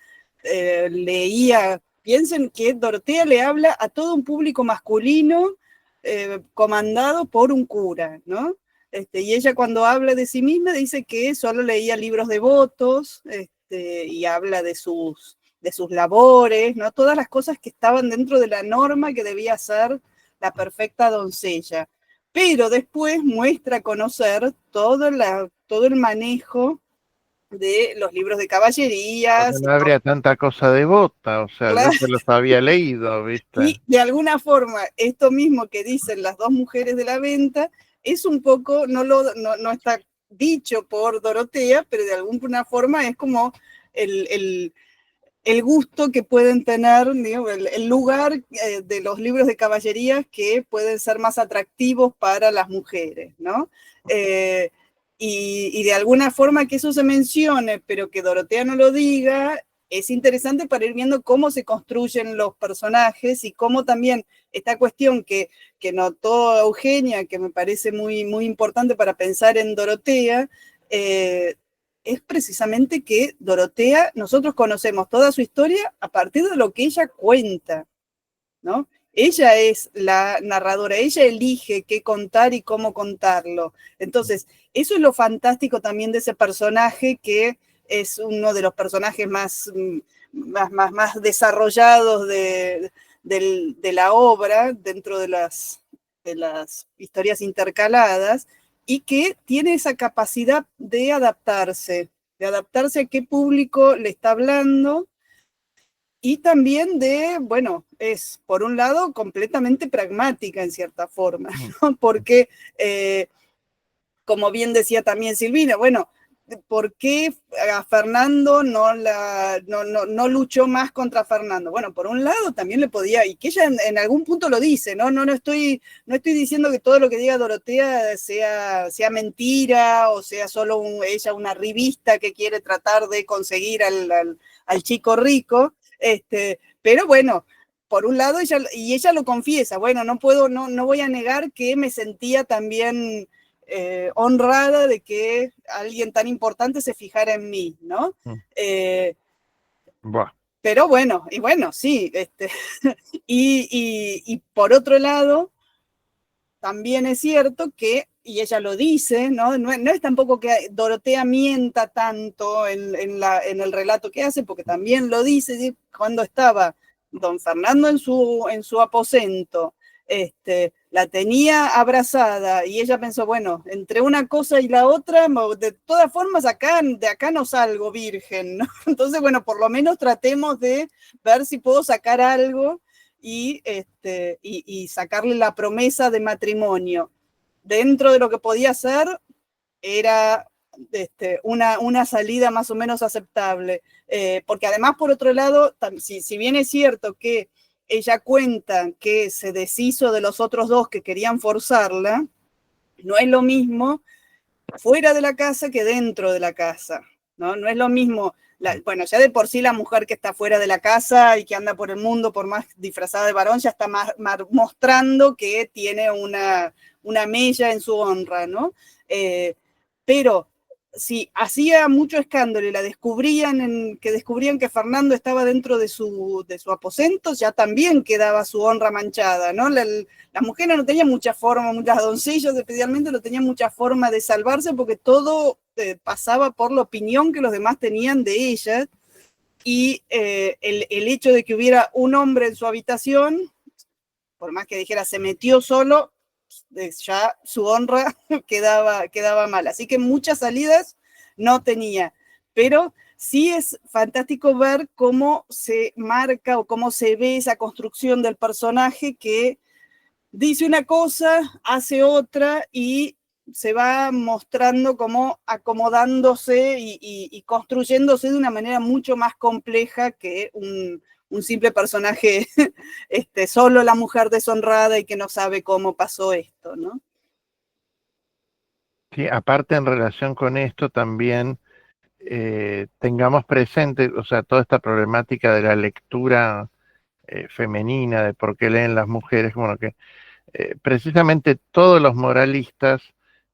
Speaker 2: leía, piensen que Dorotea le habla a todo un público masculino comandado por un cura, ¿no? Y ella cuando habla de sí misma dice que solo leía libros devotos, y habla de sus labores, ¿no? Todas las cosas que estaban dentro de la norma que debía ser la perfecta doncella. Pero después muestra a conocer todo el manejo de los libros de caballerías.
Speaker 3: No habría tanta cosa devota, o sea,
Speaker 2: Claro.
Speaker 3: yo se los había leído, ¿viste?
Speaker 2: Y de alguna forma, esto mismo que dicen las dos mujeres de la venta, es un poco, no está dicho por Dorotea, pero de alguna forma es como el gusto que pueden tener, digo, el lugar de los libros de caballerías que pueden ser más atractivos para las mujeres, ¿no? y de alguna forma que eso se mencione, pero que Dorotea no lo diga, es interesante para ir viendo cómo se construyen los personajes y cómo también esta cuestión que notó Eugenia, que me parece muy, muy importante para pensar en Dorotea, es precisamente que Dorotea, nosotros conocemos toda su historia a partir de lo que ella cuenta, ¿no? Ella es la narradora, ella elige qué contar y cómo contarlo. Entonces, eso es lo fantástico también de ese personaje, que es uno de los personajes más desarrollados de la obra, dentro de las historias intercaladas, y que tiene esa capacidad de adaptarse a qué público le está hablando, y también bueno, es por un lado completamente pragmática en cierta forma, ¿no? Porque, como bien decía también Silvina, bueno, ¿por qué a Fernando no luchó más contra Fernando? Bueno, por un lado también le podía, y que ella en algún punto lo dice, no estoy diciendo que todo lo que diga Dorotea sea mentira, o sea solo ella una revista que quiere tratar de conseguir al chico rico, pero bueno, por un lado ella lo confiesa, bueno, no voy a negar que me sentía también honrada de que alguien tan importante se fijara en mí, ¿no? Pero bueno, sí, y por otro lado, también es cierto que, y ella lo dice, no es tampoco que Dorotea mienta tanto en el relato que hace, porque también lo dice, ¿sí? Cuando estaba don Fernando en su aposento, la tenía abrazada, y ella pensó, bueno, entre una cosa y la otra, de todas formas de acá no salgo virgen, ¿no? Entonces, bueno, por lo menos tratemos de ver si puedo sacar algo y sacarle la promesa de matrimonio. Dentro de lo que podía hacer, era una salida más o menos aceptable, porque además, por otro lado, si bien es cierto que ella cuenta que se deshizo de los otros dos que querían forzarla, no es lo mismo fuera de la casa que dentro de la casa, ¿no? No es lo mismo, bueno, ya de por sí la mujer que está fuera de la casa y que anda por el mundo, por más disfrazada de varón, ya está mostrando que tiene una mella en su honra, ¿no? Pero si hacía mucho escándalo y descubrían que Fernando estaba dentro de su aposento, ya también quedaba su honra manchada, ¿no? Las mujeres no tenían mucha forma, las doncellas especialmente no tenían mucha forma de salvarse, porque todo pasaba por la opinión que los demás tenían de ellas, y el hecho de que hubiera un hombre en su habitación, por más que dijera se metió solo, ya su honra quedaba mal. Así que muchas salidas no tenía, pero sí es fantástico ver cómo se marca o cómo se ve esa construcción del personaje, que dice una cosa, hace otra, y se va mostrando como acomodándose y construyéndose de una manera mucho más compleja que un simple personaje, solo la mujer deshonrada y que no sabe cómo pasó esto, ¿no?
Speaker 3: Sí, aparte en relación con esto también tengamos presente, o sea, toda esta problemática de la lectura femenina, de por qué leen las mujeres, bueno, que precisamente todos los moralistas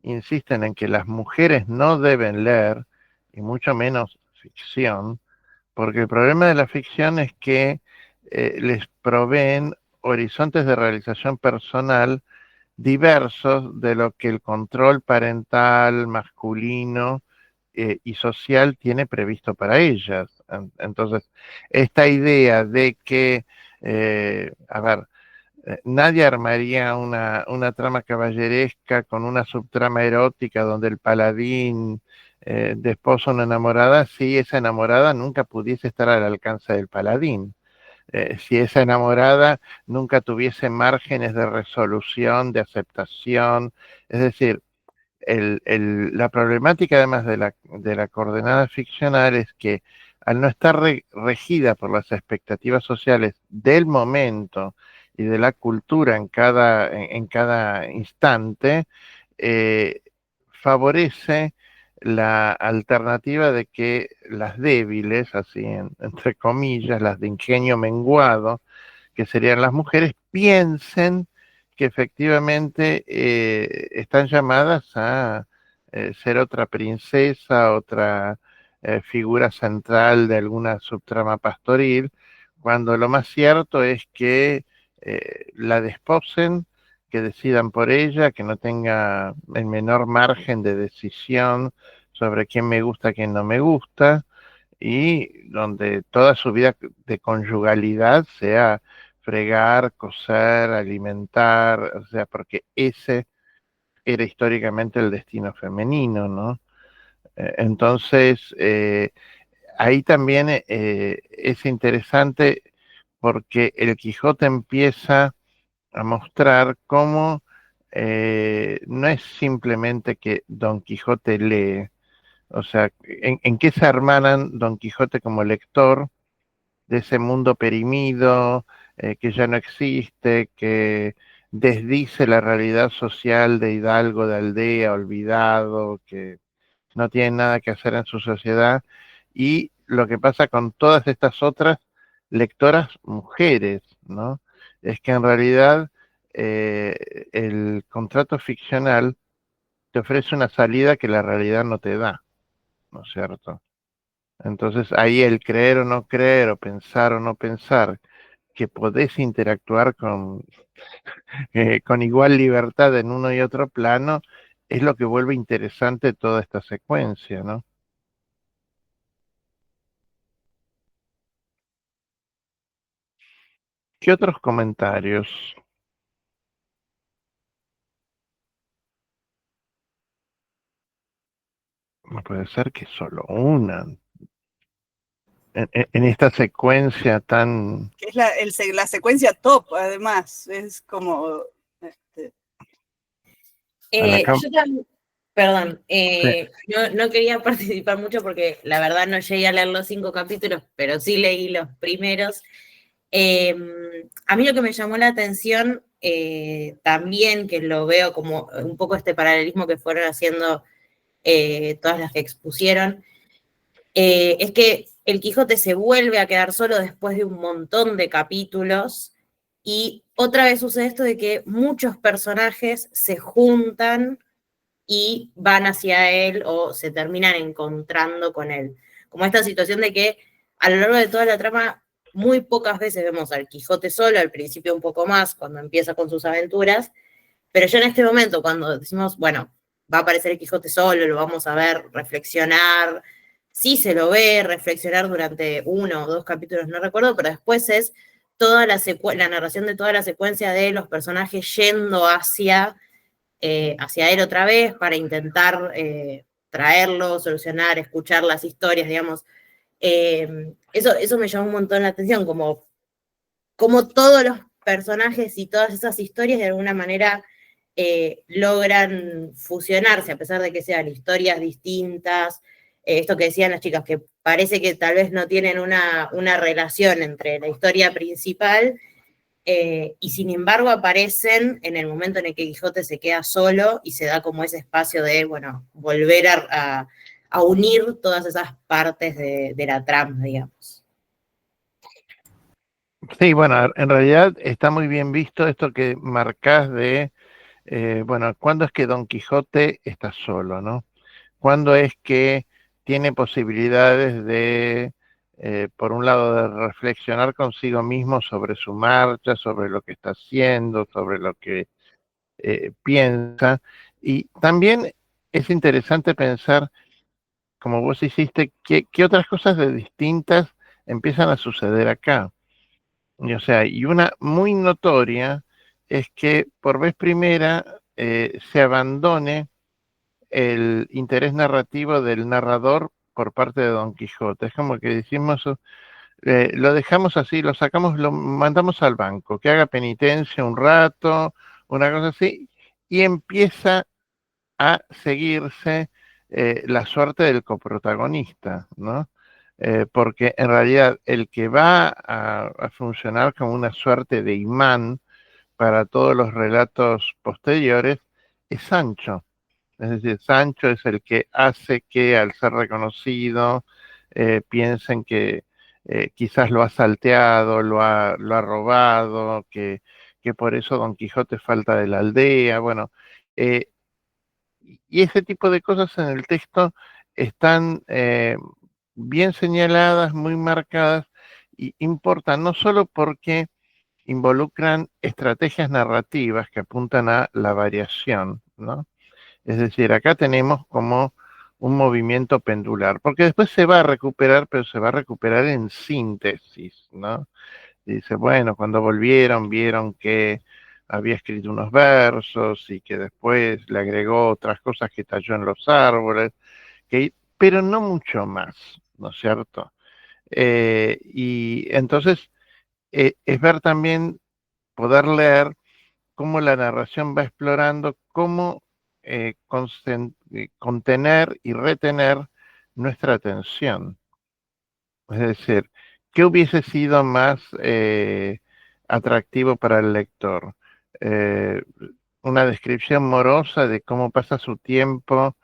Speaker 3: insisten en que las mujeres no deben leer, y mucho menos ficción, porque el problema de la ficción es que les proveen horizontes de realización personal diversos de lo que el control parental masculino y social tiene previsto para ellas. Entonces, esta idea de que, nadie armaría una trama caballeresca con una subtrama erótica donde el paladín desposa a una enamorada si esa enamorada nunca pudiese estar al alcance del paladín. Si esa enamorada nunca tuviese márgenes de resolución, de aceptación. Es decir, la problemática además de la coordenada ficcional es que al no estar regida por las expectativas sociales del momento y de la cultura en cada instante, favorece la alternativa de que las débiles, así entre comillas, las de ingenio menguado, que serían las mujeres, piensen que efectivamente están llamadas a ser otra princesa, otra figura central de alguna subtrama pastoril, cuando lo más cierto es que la desposen, que decidan por ella, que no tenga el menor margen de decisión sobre quién me gusta, quién no me gusta, y donde toda su vida de conyugalidad sea fregar, coser, alimentar, o sea, porque ese era históricamente el destino femenino, ¿no? Entonces, ahí también es interesante porque el Quijote empieza a mostrar cómo no es simplemente que Don Quijote lee, o sea, en qué se hermanan Don Quijote como lector de ese mundo perimido, que ya no existe, que desdice la realidad social de hidalgo, de aldea, olvidado, que no tiene nada que hacer en su sociedad, y lo que pasa con todas estas otras lectoras mujeres, ¿no? Es que en realidad el contrato ficcional te ofrece una salida que la realidad no te da, ¿no es cierto? Entonces ahí el creer o no creer, o pensar o no pensar, que podés interactuar con igual libertad en uno y otro plano, es lo que vuelve interesante toda esta secuencia, ¿no? ¿Qué otros comentarios? No puede ser que solo una. En esta secuencia tan...
Speaker 2: Que es la secuencia top, además. Es como...
Speaker 5: Yo también, perdón,
Speaker 3: Sí.
Speaker 5: no quería participar mucho porque la verdad no llegué a leer los 5 capítulos, pero sí leí los primeros. A mí lo que me llamó la atención también, que lo veo como un poco este paralelismo que fueron haciendo todas las que expusieron, es que el Quijote se vuelve a quedar solo después de un montón de capítulos y otra vez sucede esto de que muchos personajes se juntan y van hacia él o se terminan encontrando con él. Como esta situación de que a lo largo de toda la trama muy pocas veces vemos al Quijote solo, al principio un poco más, cuando empieza con sus aventuras, pero ya en este momento, cuando decimos, bueno, va a aparecer el Quijote solo, lo vamos a ver reflexionar, sí se lo ve reflexionar durante 1 o 2 capítulos, no recuerdo, pero después es toda la narración de toda la secuencia de los personajes yendo hacia él otra vez para intentar traerlo, solucionar, escuchar las historias, digamos. Eso me llamó un montón la atención, como todos los personajes y todas esas historias de alguna manera logran fusionarse, a pesar de que sean historias distintas. Esto que decían las chicas, que parece que tal vez no tienen una relación entre la historia principal y sin embargo aparecen en el momento en el que Quijote se queda solo y se da como ese espacio de, bueno, volver a unir todas esas partes de la trama, digamos.
Speaker 3: Sí, bueno, en realidad está muy bien visto esto que marcás de, bueno, ¿cuándo es que Don Quijote está solo, ¿no? ¿Cuándo es que tiene posibilidades de, por un lado, de reflexionar consigo mismo sobre su marcha, sobre lo que está haciendo, sobre lo que piensa? Y también es interesante pensar, como vos hiciste, qué otras cosas de distintas empiezan a suceder acá. Y, o sea, y una muy notoria es que por vez primera se abandone el interés narrativo del narrador por parte de Don Quijote. Es como que decimos, lo dejamos así, lo sacamos, lo mandamos al banco, que haga penitencia un rato, una cosa así, y empieza a seguirse la suerte del coprotagonista, ¿no? Porque en realidad el que va a funcionar como una suerte de imán para todos los relatos posteriores es Sancho. Es decir, Sancho es el que hace que al ser reconocido piensen que quizás lo ha salteado, lo ha robado, que por eso Don Quijote falta de la aldea. Bueno, eh, y ese tipo de cosas en el texto están bien señaladas, muy marcadas, y importan no solo porque involucran estrategias narrativas que apuntan a la variación, ¿no? Es decir, acá tenemos como un movimiento pendular, porque después se va a recuperar, pero se va a recuperar en síntesis, ¿no? Dice, bueno, cuando volvieron vieron que había escrito unos versos y que después le agregó otras cosas que talló en los árboles, pero no mucho más, ¿no es cierto? Y entonces es ver también, poder leer cómo la narración va explorando cómo contener y retener nuestra atención. Es decir, ¿qué hubiese sido más atractivo para el lector? Eh, una descripción morosa de cómo pasa su tiempo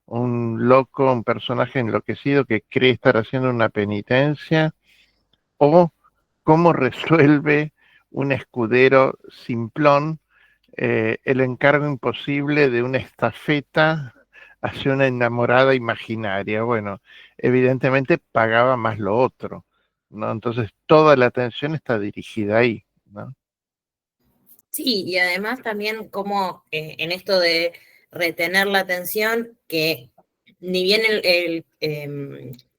Speaker 3: un loco, un personaje enloquecido que cree estar haciendo una penitencia, o cómo resuelve un escudero simplón el encargo imposible de una estafeta hacia una enamorada imaginaria. Bueno, evidentemente pagaba más lo otro, ¿no? Entonces toda la atención está dirigida ahí, ¿no?
Speaker 5: Sí, y además también como en esto de retener la atención, que ni bien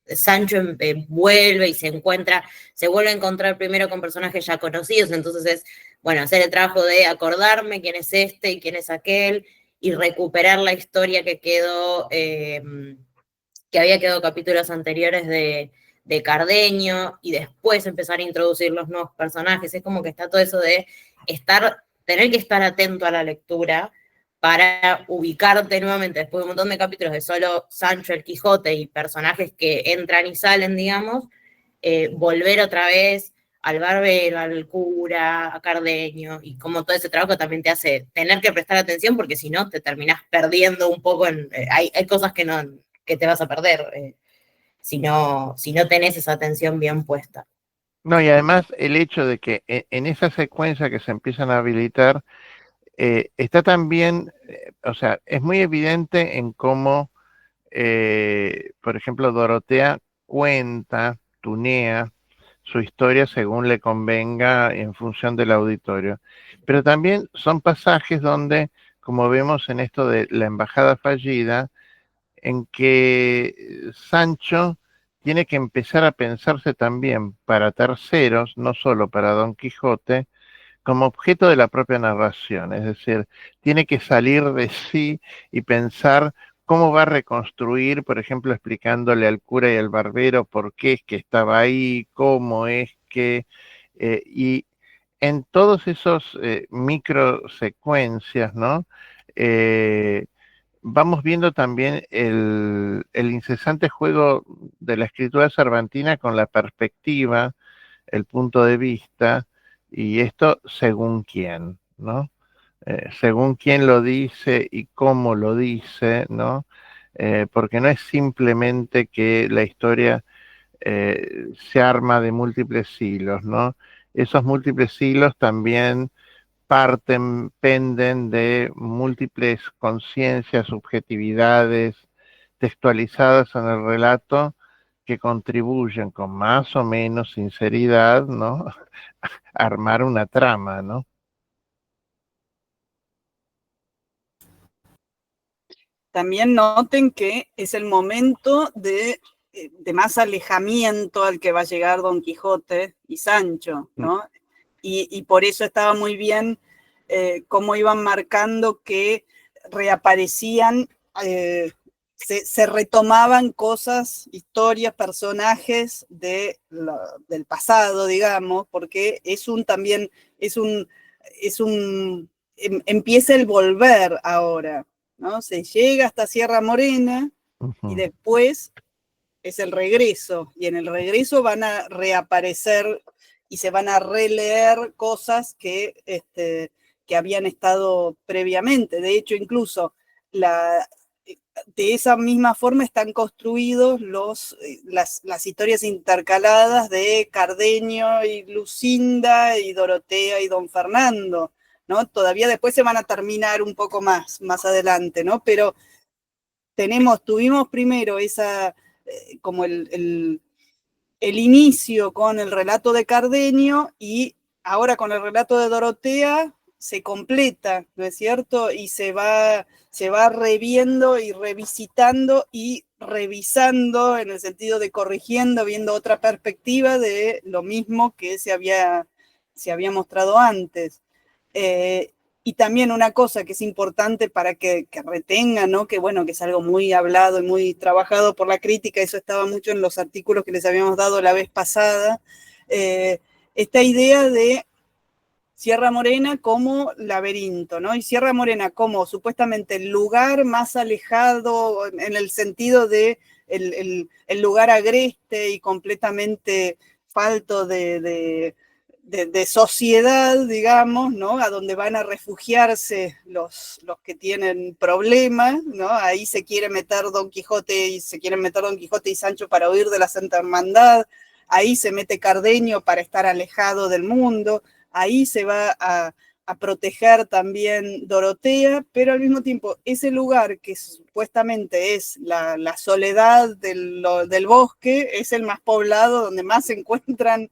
Speaker 5: Sancho vuelve y se vuelve a encontrar primero con personajes ya conocidos, entonces es, bueno, hacer el trabajo de acordarme quién es este y quién es aquel, y recuperar la historia que quedó, que había quedado capítulos anteriores de Cardenio, y después empezar a introducir los nuevos personajes. Es como que está todo eso de tener que estar atento a la lectura para ubicarte nuevamente después de un montón de capítulos de solo Sancho, el Quijote y personajes que entran y salen, digamos, volver otra vez al barbero, al cura, a Cardenio, y como todo ese trabajo también te hace tener que prestar atención, porque si no te terminás perdiendo un poco hay cosas que te vas a perder si no tenés esa atención bien puesta.
Speaker 3: No, y además el hecho de que en esa secuencia que se empiezan a habilitar, está también, o sea, es muy evidente en cómo, por ejemplo, Dorotea cuenta, tunea su historia según le convenga en función del auditorio. Pero también son pasajes donde, como vemos en esto de la embajada fallida, en que Sancho tiene que empezar a pensarse también para terceros, no solo para Don Quijote, como objeto de la propia narración, es decir, tiene que salir de sí y pensar cómo va a reconstruir, por ejemplo, explicándole al cura y al barbero por qué es que estaba ahí, cómo es que, y en todos esos micro secuencias, ¿no? Vamos viendo también el incesante juego de la escritura cervantina con la perspectiva, el punto de vista, y esto según quién, ¿no? Según quién lo dice y cómo lo dice, ¿no? Porque no es simplemente que la historia se arma de múltiples hilos, ¿no? Esos múltiples hilos también penden de múltiples conciencias, subjetividades textualizadas en el relato que contribuyen con más o menos sinceridad, ¿no? A armar una trama, ¿no?
Speaker 2: También noten que es el momento de más alejamiento al que va a llegar Don Quijote y Sancho, ¿no? Y por eso estaba muy bien cómo iban marcando que reaparecían, se retomaban cosas, historias, personajes del pasado, digamos, porque empieza el volver ahora, ¿no? Se llega hasta Sierra Morena y después es el regreso, y en el regreso van a reaparecer y se van a releer cosas que habían estado previamente. De hecho, incluso de esa misma forma están construidos las historias intercaladas de Cardenio y Lucinda y Dorotea y Don Fernando, ¿no? Todavía después se van a terminar un poco más adelante, ¿no? Pero tuvimos primero esa, como el inicio con el relato de Cardenio y ahora con el relato de Dorotea se completa, ¿no es cierto? Y se va reviendo y revisitando y revisando en el sentido de corrigiendo, viendo otra perspectiva de lo mismo que se había mostrado antes. Y también una cosa que es importante para que retengan, ¿no? Que bueno, que es algo muy hablado y muy trabajado por la crítica, eso estaba mucho en los artículos que les habíamos dado la vez pasada, esta idea de Sierra Morena como laberinto, ¿no? Y Sierra Morena como supuestamente el lugar más alejado en el sentido de el lugar agreste y completamente falto de sociedad, digamos, ¿no? A donde van a refugiarse los que tienen problemas, ¿no? Ahí se quiere meter Don Quijote y Sancho para huir de la Santa Hermandad, ahí se mete Cardenio para estar alejado del mundo, ahí se va a proteger también Dorotea, pero al mismo tiempo ese lugar que supuestamente es la soledad del bosque, es el más poblado, donde más se encuentran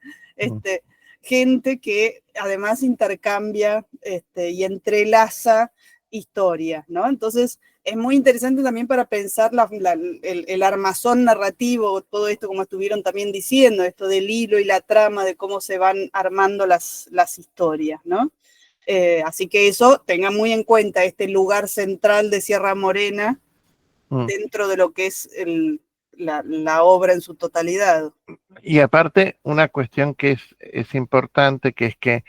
Speaker 2: gente que además intercambia y entrelaza historias, ¿no? Entonces es muy interesante también para pensar el armazón narrativo, todo esto como estuvieron también diciendo, esto del hilo y la trama, de cómo se van armando las historias, ¿no? Así que eso, tengan muy en cuenta este lugar central de Sierra Morena dentro de lo que es la obra en su totalidad.
Speaker 3: Y aparte, una cuestión que es importante, que es que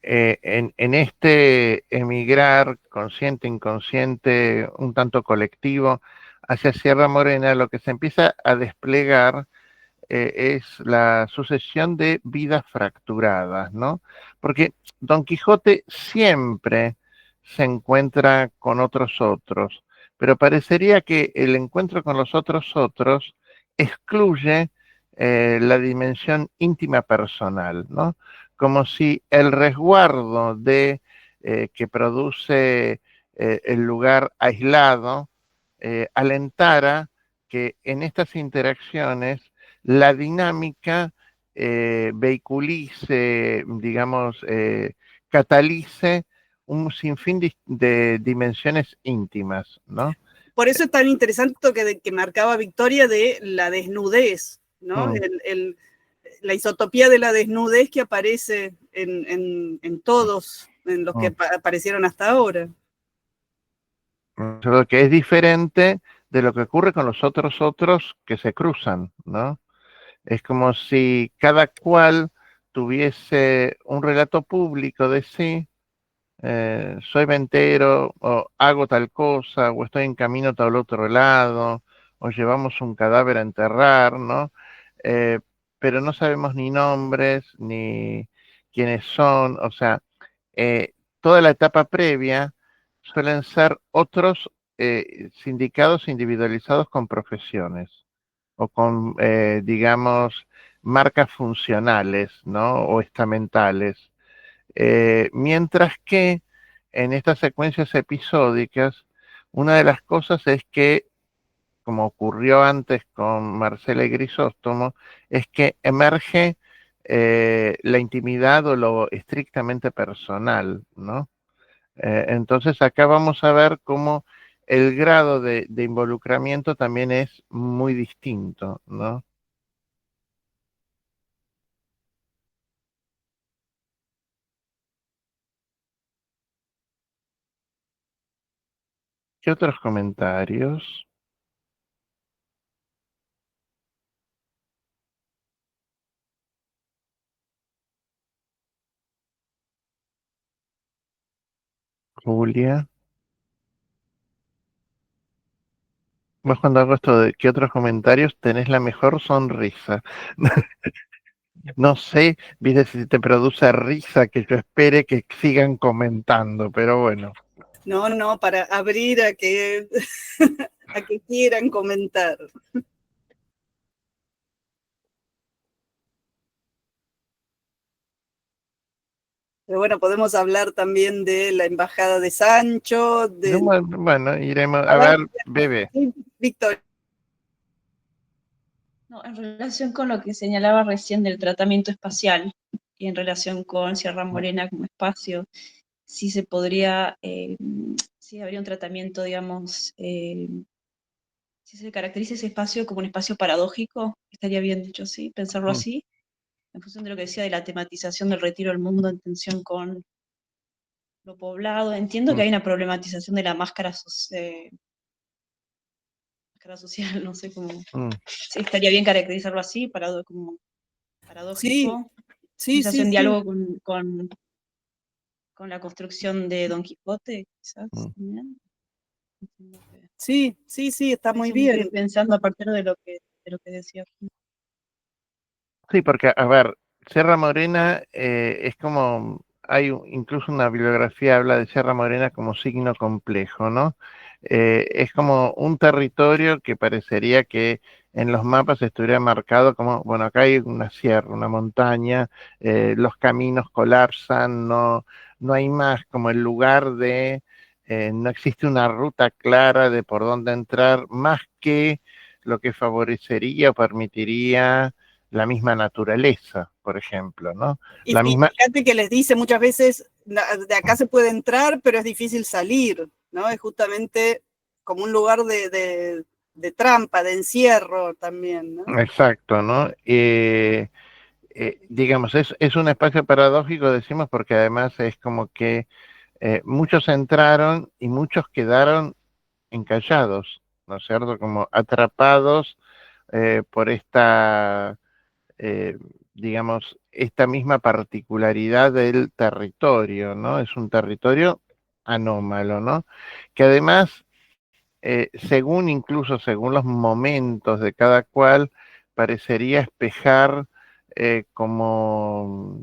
Speaker 3: en este emigrar consciente, inconsciente, un tanto colectivo, hacia Sierra Morena, lo que se empieza a desplegar es la sucesión de vidas fracturadas, ¿no? Porque Don Quijote siempre se encuentra con otros, pero parecería que el encuentro con los otros excluye la dimensión íntima personal, ¿no? Como si el resguardo que produce el lugar aislado alentara que en estas interacciones la dinámica vehiculice, digamos, catalice un sinfín de dimensiones íntimas, ¿no?
Speaker 2: Por eso es tan interesante esto que marcaba Victoria de la desnudez, ¿no? La isotopía de la desnudez que aparece en todos, en los que aparecieron hasta ahora.
Speaker 3: Lo que es diferente de lo que ocurre con los otros que se cruzan, ¿no? Es como si cada cual tuviese un relato público de sí, soy ventero, o hago tal cosa, o estoy en camino a tal otro lado, o llevamos un cadáver a enterrar, ¿no? Pero no sabemos ni nombres, ni quiénes son, o sea, toda la etapa previa suelen ser otros sindicados individualizados con profesiones o con, digamos, marcas funcionales, ¿no? O estamentales. Mientras que en estas secuencias episódicas, una de las cosas es que, como ocurrió antes con Marcela y Grisóstomo, es que emerge la intimidad o lo estrictamente personal, ¿no? Entonces acá vamos a ver cómo el grado de involucramiento también es muy distinto, ¿no? ¿Qué otros comentarios? Julia. Vos cuando hago esto de qué otros comentarios tenés la mejor sonrisa. No sé, viste, si te produce risa que yo espere que sigan comentando, pero bueno.
Speaker 2: No, para abrir a que a que quieran comentar. Pero bueno, podemos hablar también de la embajada de Sancho, de...
Speaker 3: Bueno, iremos a ver, Bebe.
Speaker 2: Víctor.
Speaker 6: No, en relación con lo que señalaba recién del tratamiento espacial y en relación con Sierra Morena como espacio, sí se podría, sí habría un tratamiento, digamos, si se caracteriza ese espacio como un espacio paradójico, estaría bien dicho así, pensarlo así, en función de lo que decía de la tematización del retiro del mundo en tensión con lo poblado. Entiendo que hay una problematización de la máscara social, no sé cómo. Sí, estaría bien caracterizarlo así, como paradójico.
Speaker 2: Sí,
Speaker 6: quizás en diálogo con la construcción de Don Quijote, quizás también.
Speaker 2: Sí, está muy
Speaker 6: Me quedé
Speaker 2: bien.
Speaker 6: pensando a partir de lo que decía.
Speaker 3: Sí, porque, a ver, Sierra Morena es como, incluso una bibliografía habla de Sierra Morena como signo complejo, ¿no? Es como un territorio que parecería que en los mapas estuviera marcado como, bueno, acá hay una sierra, una montaña, los caminos colapsan, no hay más como el lugar no existe una ruta clara de por dónde entrar, más que lo que favorecería o permitiría la misma naturaleza, por ejemplo, ¿no?
Speaker 2: Y fíjate que les dice muchas veces, de acá se puede entrar, pero es difícil salir, ¿no? Es justamente como un lugar de trampa, de encierro también, ¿no?
Speaker 3: Exacto, ¿no? Digamos, es un espacio paradójico, decimos, porque además es como que muchos entraron y muchos quedaron encallados, ¿no es cierto? Como atrapados por esta digamos, esta misma particularidad del territorio, ¿no? Es un territorio anómalo, ¿no? Que además, según los momentos de cada cual, parecería espejar como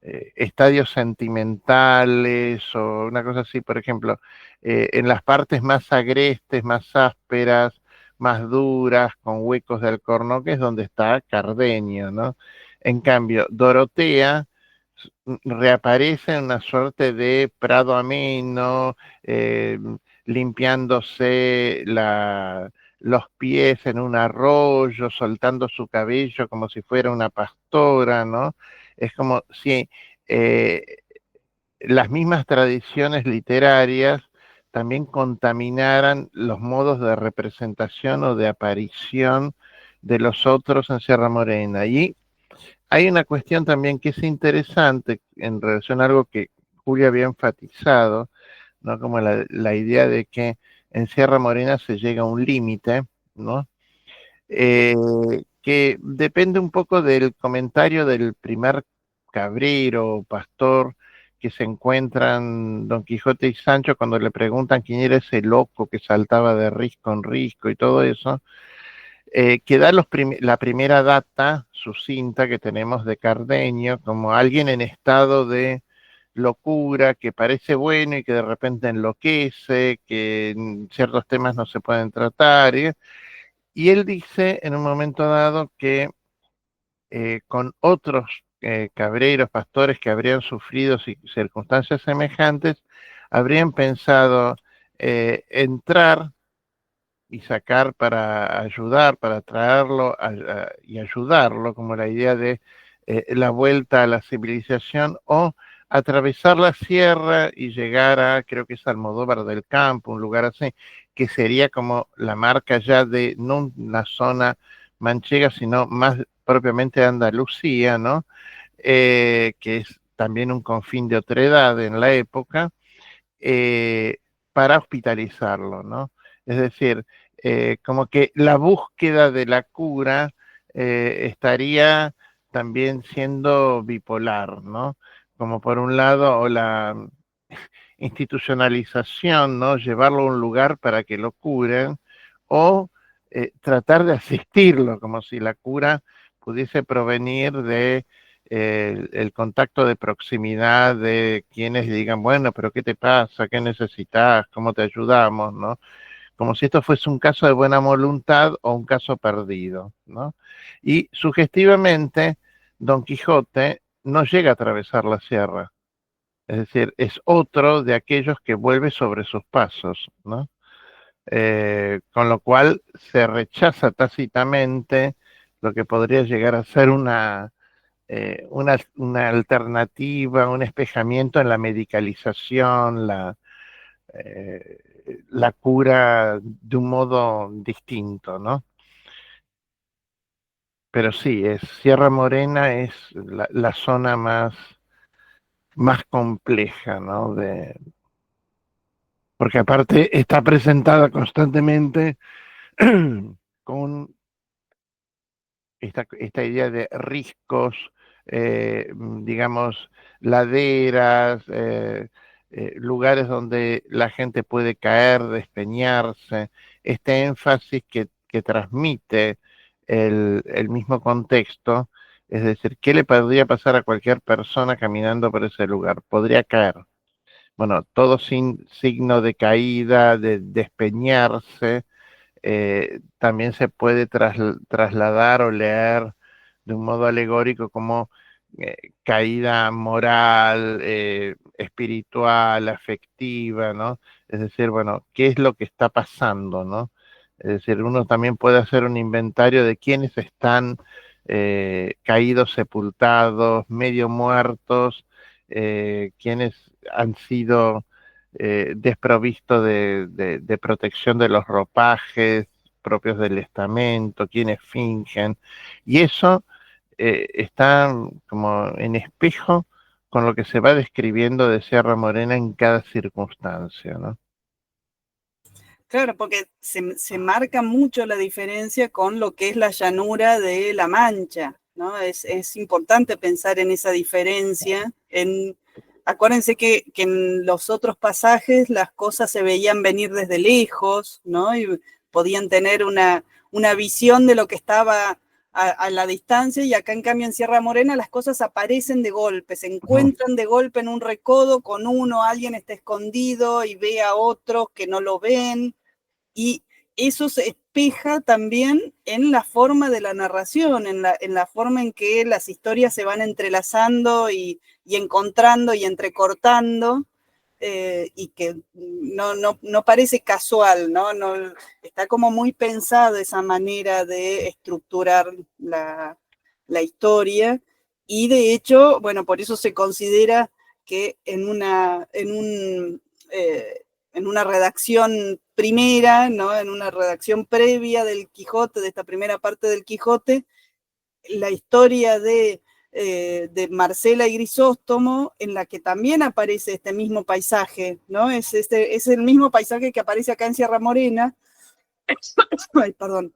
Speaker 3: estadios sentimentales o una cosa así, por ejemplo, en las partes más agrestes, más ásperas, más duras, con huecos de alcornoque, es donde está Cardenio, ¿no? En cambio, Dorotea reaparece en una suerte de prado ameno, limpiándose los pies en un arroyo, soltando su cabello como si fuera una pastora, ¿no? Es como si las mismas tradiciones literarias también contaminaran los modos de representación o de aparición de los otros en Sierra Morena. Y hay una cuestión también que es interesante en relación a algo que Julia había enfatizado, ¿no? Como la idea de que en Sierra Morena se llega a un límite, ¿no? Que depende un poco del comentario del primer cabrero o pastor que se encuentran Don Quijote y Sancho cuando le preguntan quién era ese loco que saltaba de risco en risco y todo eso, que da la primera data sucinta que tenemos de Cardenio como alguien en estado de locura, que parece bueno y que de repente enloquece, que en ciertos temas no se pueden tratar. Y él dice en un momento dado que con otros cabreros, pastores que habrían sufrido circunstancias semejantes, habrían pensado entrar y sacar para ayudar, para traerlo y ayudarlo, como la idea de la vuelta a la civilización, o atravesar la sierra y llegar a, creo que es Almodóvar del Campo, un lugar así, que sería como la marca ya de no una zona manchega, sino más propiamente de Andalucía, ¿no? Que es también un confín de otredad en la época, eh, para hospitalizarlo, ¿no? Es decir, como que la búsqueda de la cura estaría también siendo bipolar, ¿no? Como por un lado, o la institucionalización, ¿no? Llevarlo a un lugar para que lo curen, o tratar de asistirlo, como si la cura pudiese provenir de el contacto de proximidad de quienes digan, bueno, pero ¿qué te pasa? ¿Qué necesitas? ¿Cómo te ayudamos? ¿No? como si esto fuese un caso de buena voluntad o un caso perdido, ¿no? Y sugestivamente, Don Quijote no llega a atravesar la sierra, es decir, es otro de aquellos que vuelve sobre sus pasos, ¿no? Con lo cual se rechaza tácitamente lo que podría llegar a ser una alternativa, un espejamiento en la medicalización, la cura de un modo distinto, ¿no? Pero sí, Sierra Morena es la zona más compleja, ¿no? Porque aparte está presentada constantemente con esta idea de riscos, digamos, laderas, lugares donde la gente puede caer, despeñarse, este énfasis que transmite el mismo contexto, es decir, ¿qué le podría pasar a cualquier persona caminando por ese lugar? Podría caer. Bueno, todo sin signo de caída, de despeñarse, también se puede trasladar o leer de un modo alegórico como caída moral, espiritual, afectiva, ¿no? Es decir, bueno, ¿qué es lo que está pasando, ¿no? Es decir, uno también puede hacer un inventario de quiénes están caídos, sepultados, medio muertos, quiénes han sido desprovisto de protección de los ropajes propios del estamento, quienes fingen, y eso está como en espejo con lo que se va describiendo de Sierra Morena en cada circunstancia, ¿no?
Speaker 2: Claro, porque se marca mucho la diferencia con lo que es la llanura de La Mancha, ¿no? Es importante pensar en esa diferencia. Acuérdense que en los otros pasajes las cosas se veían venir desde lejos, ¿no? Y podían tener una visión de lo que estaba a la distancia, y acá en cambio en Sierra Morena las cosas aparecen de golpe, se encuentran de golpe en un recodo con alguien está escondido y ve a otros que no lo ven. Y eso se espeja también en la forma de la narración, en la forma en que las historias se van entrelazando y encontrando y entrecortando, y que no parece casual, ¿no? Está como muy pensada esa manera de estructurar la historia, y de hecho, bueno, por eso se considera que en una redacción primera, ¿no? En una redacción previa del Quijote, de esta primera parte del Quijote, la historia de Marcela y Grisóstomo, en la que también aparece este mismo paisaje, ¿no? Es el mismo paisaje que aparece acá en Sierra Morena. Ay, perdón.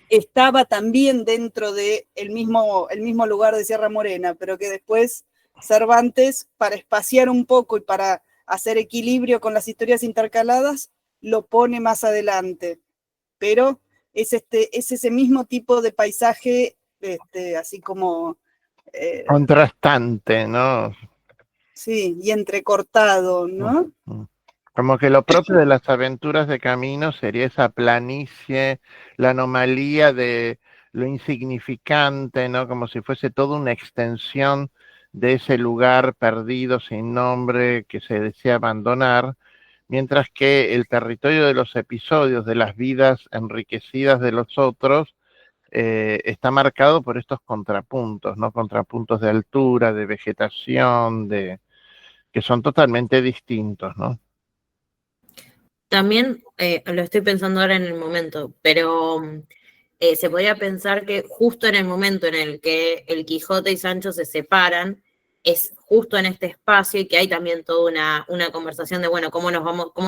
Speaker 2: Estaba también dentro del mismo lugar de Sierra Morena, pero que después Cervantes, para espaciar un poco y para hacer equilibrio con las historias intercaladas, lo pone más adelante. Pero es ese mismo tipo de paisaje, así como...
Speaker 3: Contrastante, ¿no?
Speaker 2: Sí, y entrecortado, ¿no?
Speaker 3: Como que lo propio de las aventuras de camino sería esa planicie, la anomalía de lo insignificante, ¿no? Como si fuese toda una extensión de ese lugar perdido, sin nombre, que se desea abandonar, mientras que el territorio de los episodios, de las vidas enriquecidas de los otros, está marcado por estos contrapuntos, ¿no? Contrapuntos de altura, de vegetación, que son totalmente distintos, ¿no?
Speaker 5: También lo estoy pensando ahora en el momento, pero se podría pensar que justo en el momento en el que el Quijote y Sancho se separan, es justo en este espacio, y que hay también toda una conversación de, bueno, cómo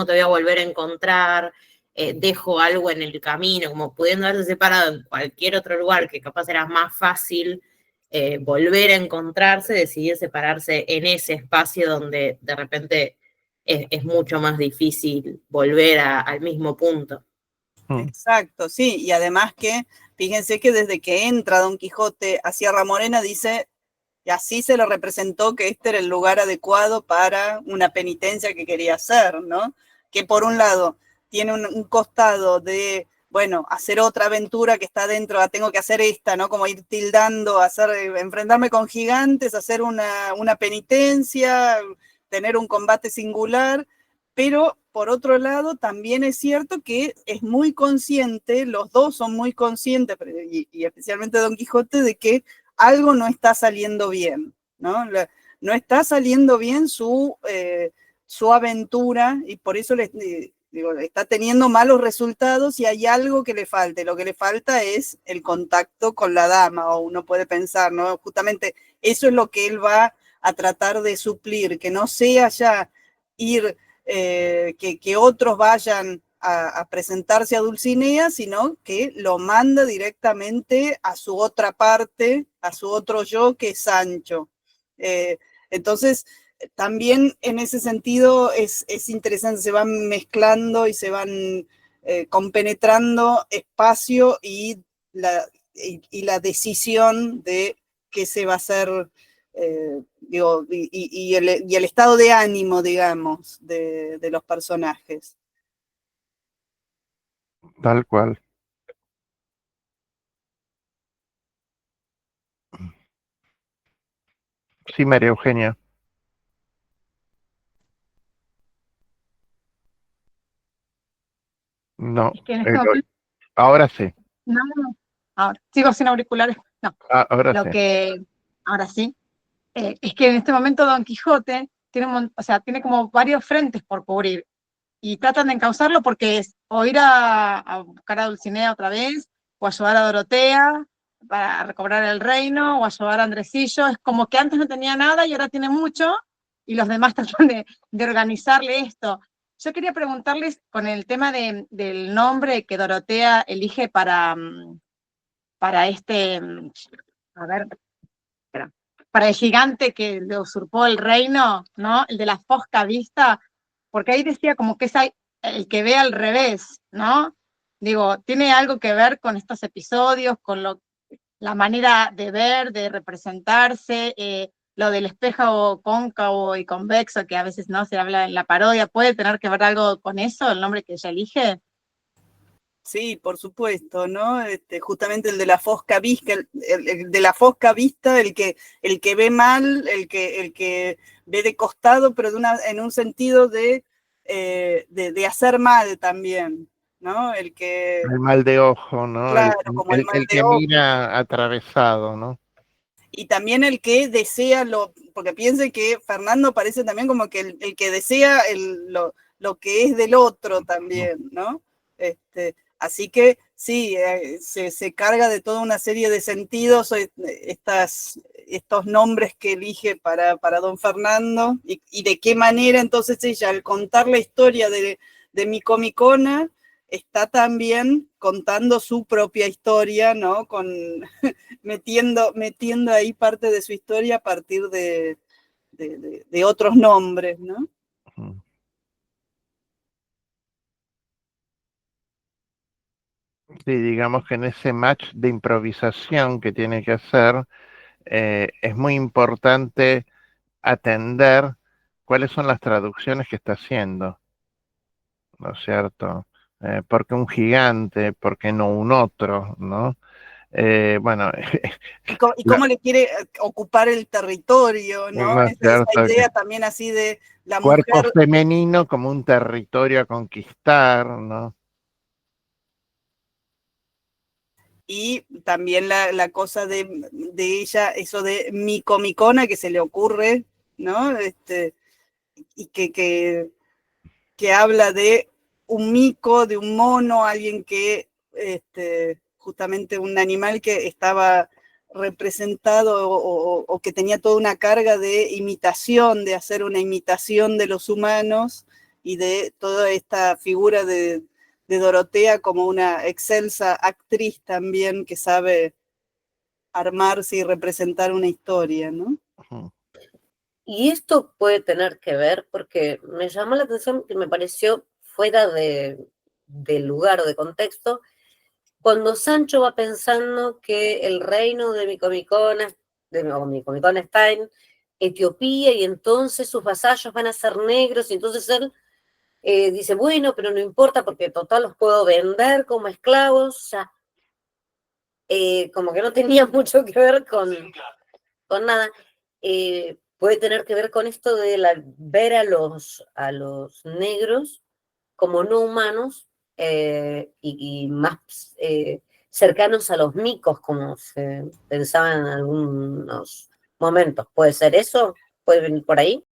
Speaker 5: te voy a volver a encontrar, dejo algo en el camino, como pudiendo haberse separado en cualquier otro lugar que capaz era más fácil volver a encontrarse, decidir separarse en ese espacio donde de repente es mucho más difícil volver al mismo punto.
Speaker 2: Exacto, sí, y además que, fíjense que desde que entra Don Quijote a Sierra Morena dice, y así se le representó que este era el lugar adecuado para una penitencia que quería hacer, ¿no? Que por un lado tiene un costado de, bueno, hacer otra aventura que está dentro, tengo que hacer esta, ¿no? Como ir tildando, enfrentarme con gigantes, hacer una penitencia, tener un combate singular, pero por otro lado también es cierto que es muy consciente, los dos son muy conscientes, y especialmente Don Quijote, de que algo no está saliendo bien, ¿no? No está saliendo bien su aventura, y por eso digo, está teniendo malos resultados y hay algo que le falte. Lo que le falta es el contacto con la dama, o uno puede pensar, ¿no? Justamente eso es lo que él va a tratar de suplir, que no sea ya ir, que otros vayan a presentarse a Dulcinea, sino que lo manda directamente a su otra parte, a su otro yo, que es Sancho. Entonces, también en ese sentido es interesante, se van mezclando y se van compenetrando espacio y la decisión de qué se va a hacer, digo, y el estado de ánimo, digamos, de los personajes.
Speaker 3: Tal cual. Sí, María Eugenia. No,
Speaker 7: Es que en este momento,
Speaker 3: ahora sí.
Speaker 7: no, ahora, sigo sin auriculares, no,
Speaker 3: Ahora
Speaker 7: lo
Speaker 3: sí.
Speaker 7: que, ahora sí, es que en este momento Don Quijote tiene, o sea, tiene como varios frentes por cubrir, y tratan de encauzarlo porque es o ir a buscar a Dulcinea otra vez, o ayudar a Dorotea para recobrar el reino, o ayudar a Andresillo. Es como que antes no tenía nada y ahora tiene mucho, y los demás tratan de organizarle esto. Yo quería preguntarles con el tema del nombre que Dorotea elige para este, a ver, espera, para el gigante que le usurpó el reino, ¿no? El de la fosca vista, porque ahí decía como que es el que ve al revés, ¿no? Digo, ¿tiene algo que ver con estos episodios, con la manera de ver, de representarse, lo del espejo cóncavo y convexo, que a veces no se habla en la parodia? ¿Puede tener que ver algo con eso, el nombre que ella elige?
Speaker 2: Sí, por supuesto, ¿no? Justamente el de la fosca vista, el de la fosca vista, el que ve mal, el que ve de costado, pero en un sentido de hacer mal también, ¿no?
Speaker 3: El mal de ojo, ¿no?
Speaker 2: Claro, como el mal
Speaker 3: El
Speaker 2: de
Speaker 3: que
Speaker 2: ojo.
Speaker 3: mira atravesado, ¿no?
Speaker 2: Y también el que desea porque piense que Fernando parece también como que el que desea lo que es del otro también, ¿no? Así que sí, se carga de toda una serie de sentidos estos nombres que elige para don Fernando, y de qué manera entonces ella, al contar la historia de Micomicona, está también contando su propia historia, ¿no? Metiendo ahí parte de su historia a partir de otros nombres, ¿no?
Speaker 3: Sí, digamos que en ese match de improvisación que tiene que hacer, es muy importante atender cuáles son las traducciones que está haciendo, ¿no es cierto? ¿Por qué un gigante? ¿Por qué no un otro? ¿No? Bueno,
Speaker 2: Y cómo le quiere ocupar el territorio, ¿no?
Speaker 3: ¿no es
Speaker 2: Esa
Speaker 3: cierto?
Speaker 2: idea también así de la
Speaker 3: Cuerpo
Speaker 2: mujer.
Speaker 3: femenino como un territorio a conquistar, ¿no?
Speaker 2: Y también la cosa de ella, eso de micomicona que se le ocurre, ¿no? Y que habla de un mico, de un mono, alguien que, justamente un animal que estaba representado o que tenía toda una carga de imitación, de hacer una imitación de los humanos, y de toda esta figura de Dorotea como una excelsa actriz también que sabe armarse y representar una historia, ¿no?
Speaker 5: Y esto puede tener que ver, porque me llamó la atención que me pareció fuera del lugar o de contexto, cuando Sancho va pensando que el reino de Micomicona está en Etiopía, y entonces sus vasallos van a ser negros, y entonces él dice, bueno, pero no importa porque total los puedo vender como esclavos, o sea, como que no tenía mucho que ver con nada. Puede tener que ver con esto de ver a los negros como no humanos y más cercanos a los micos, como se pensaba en algunos momentos. ¿Puede ser eso? ¿Puede venir por ahí?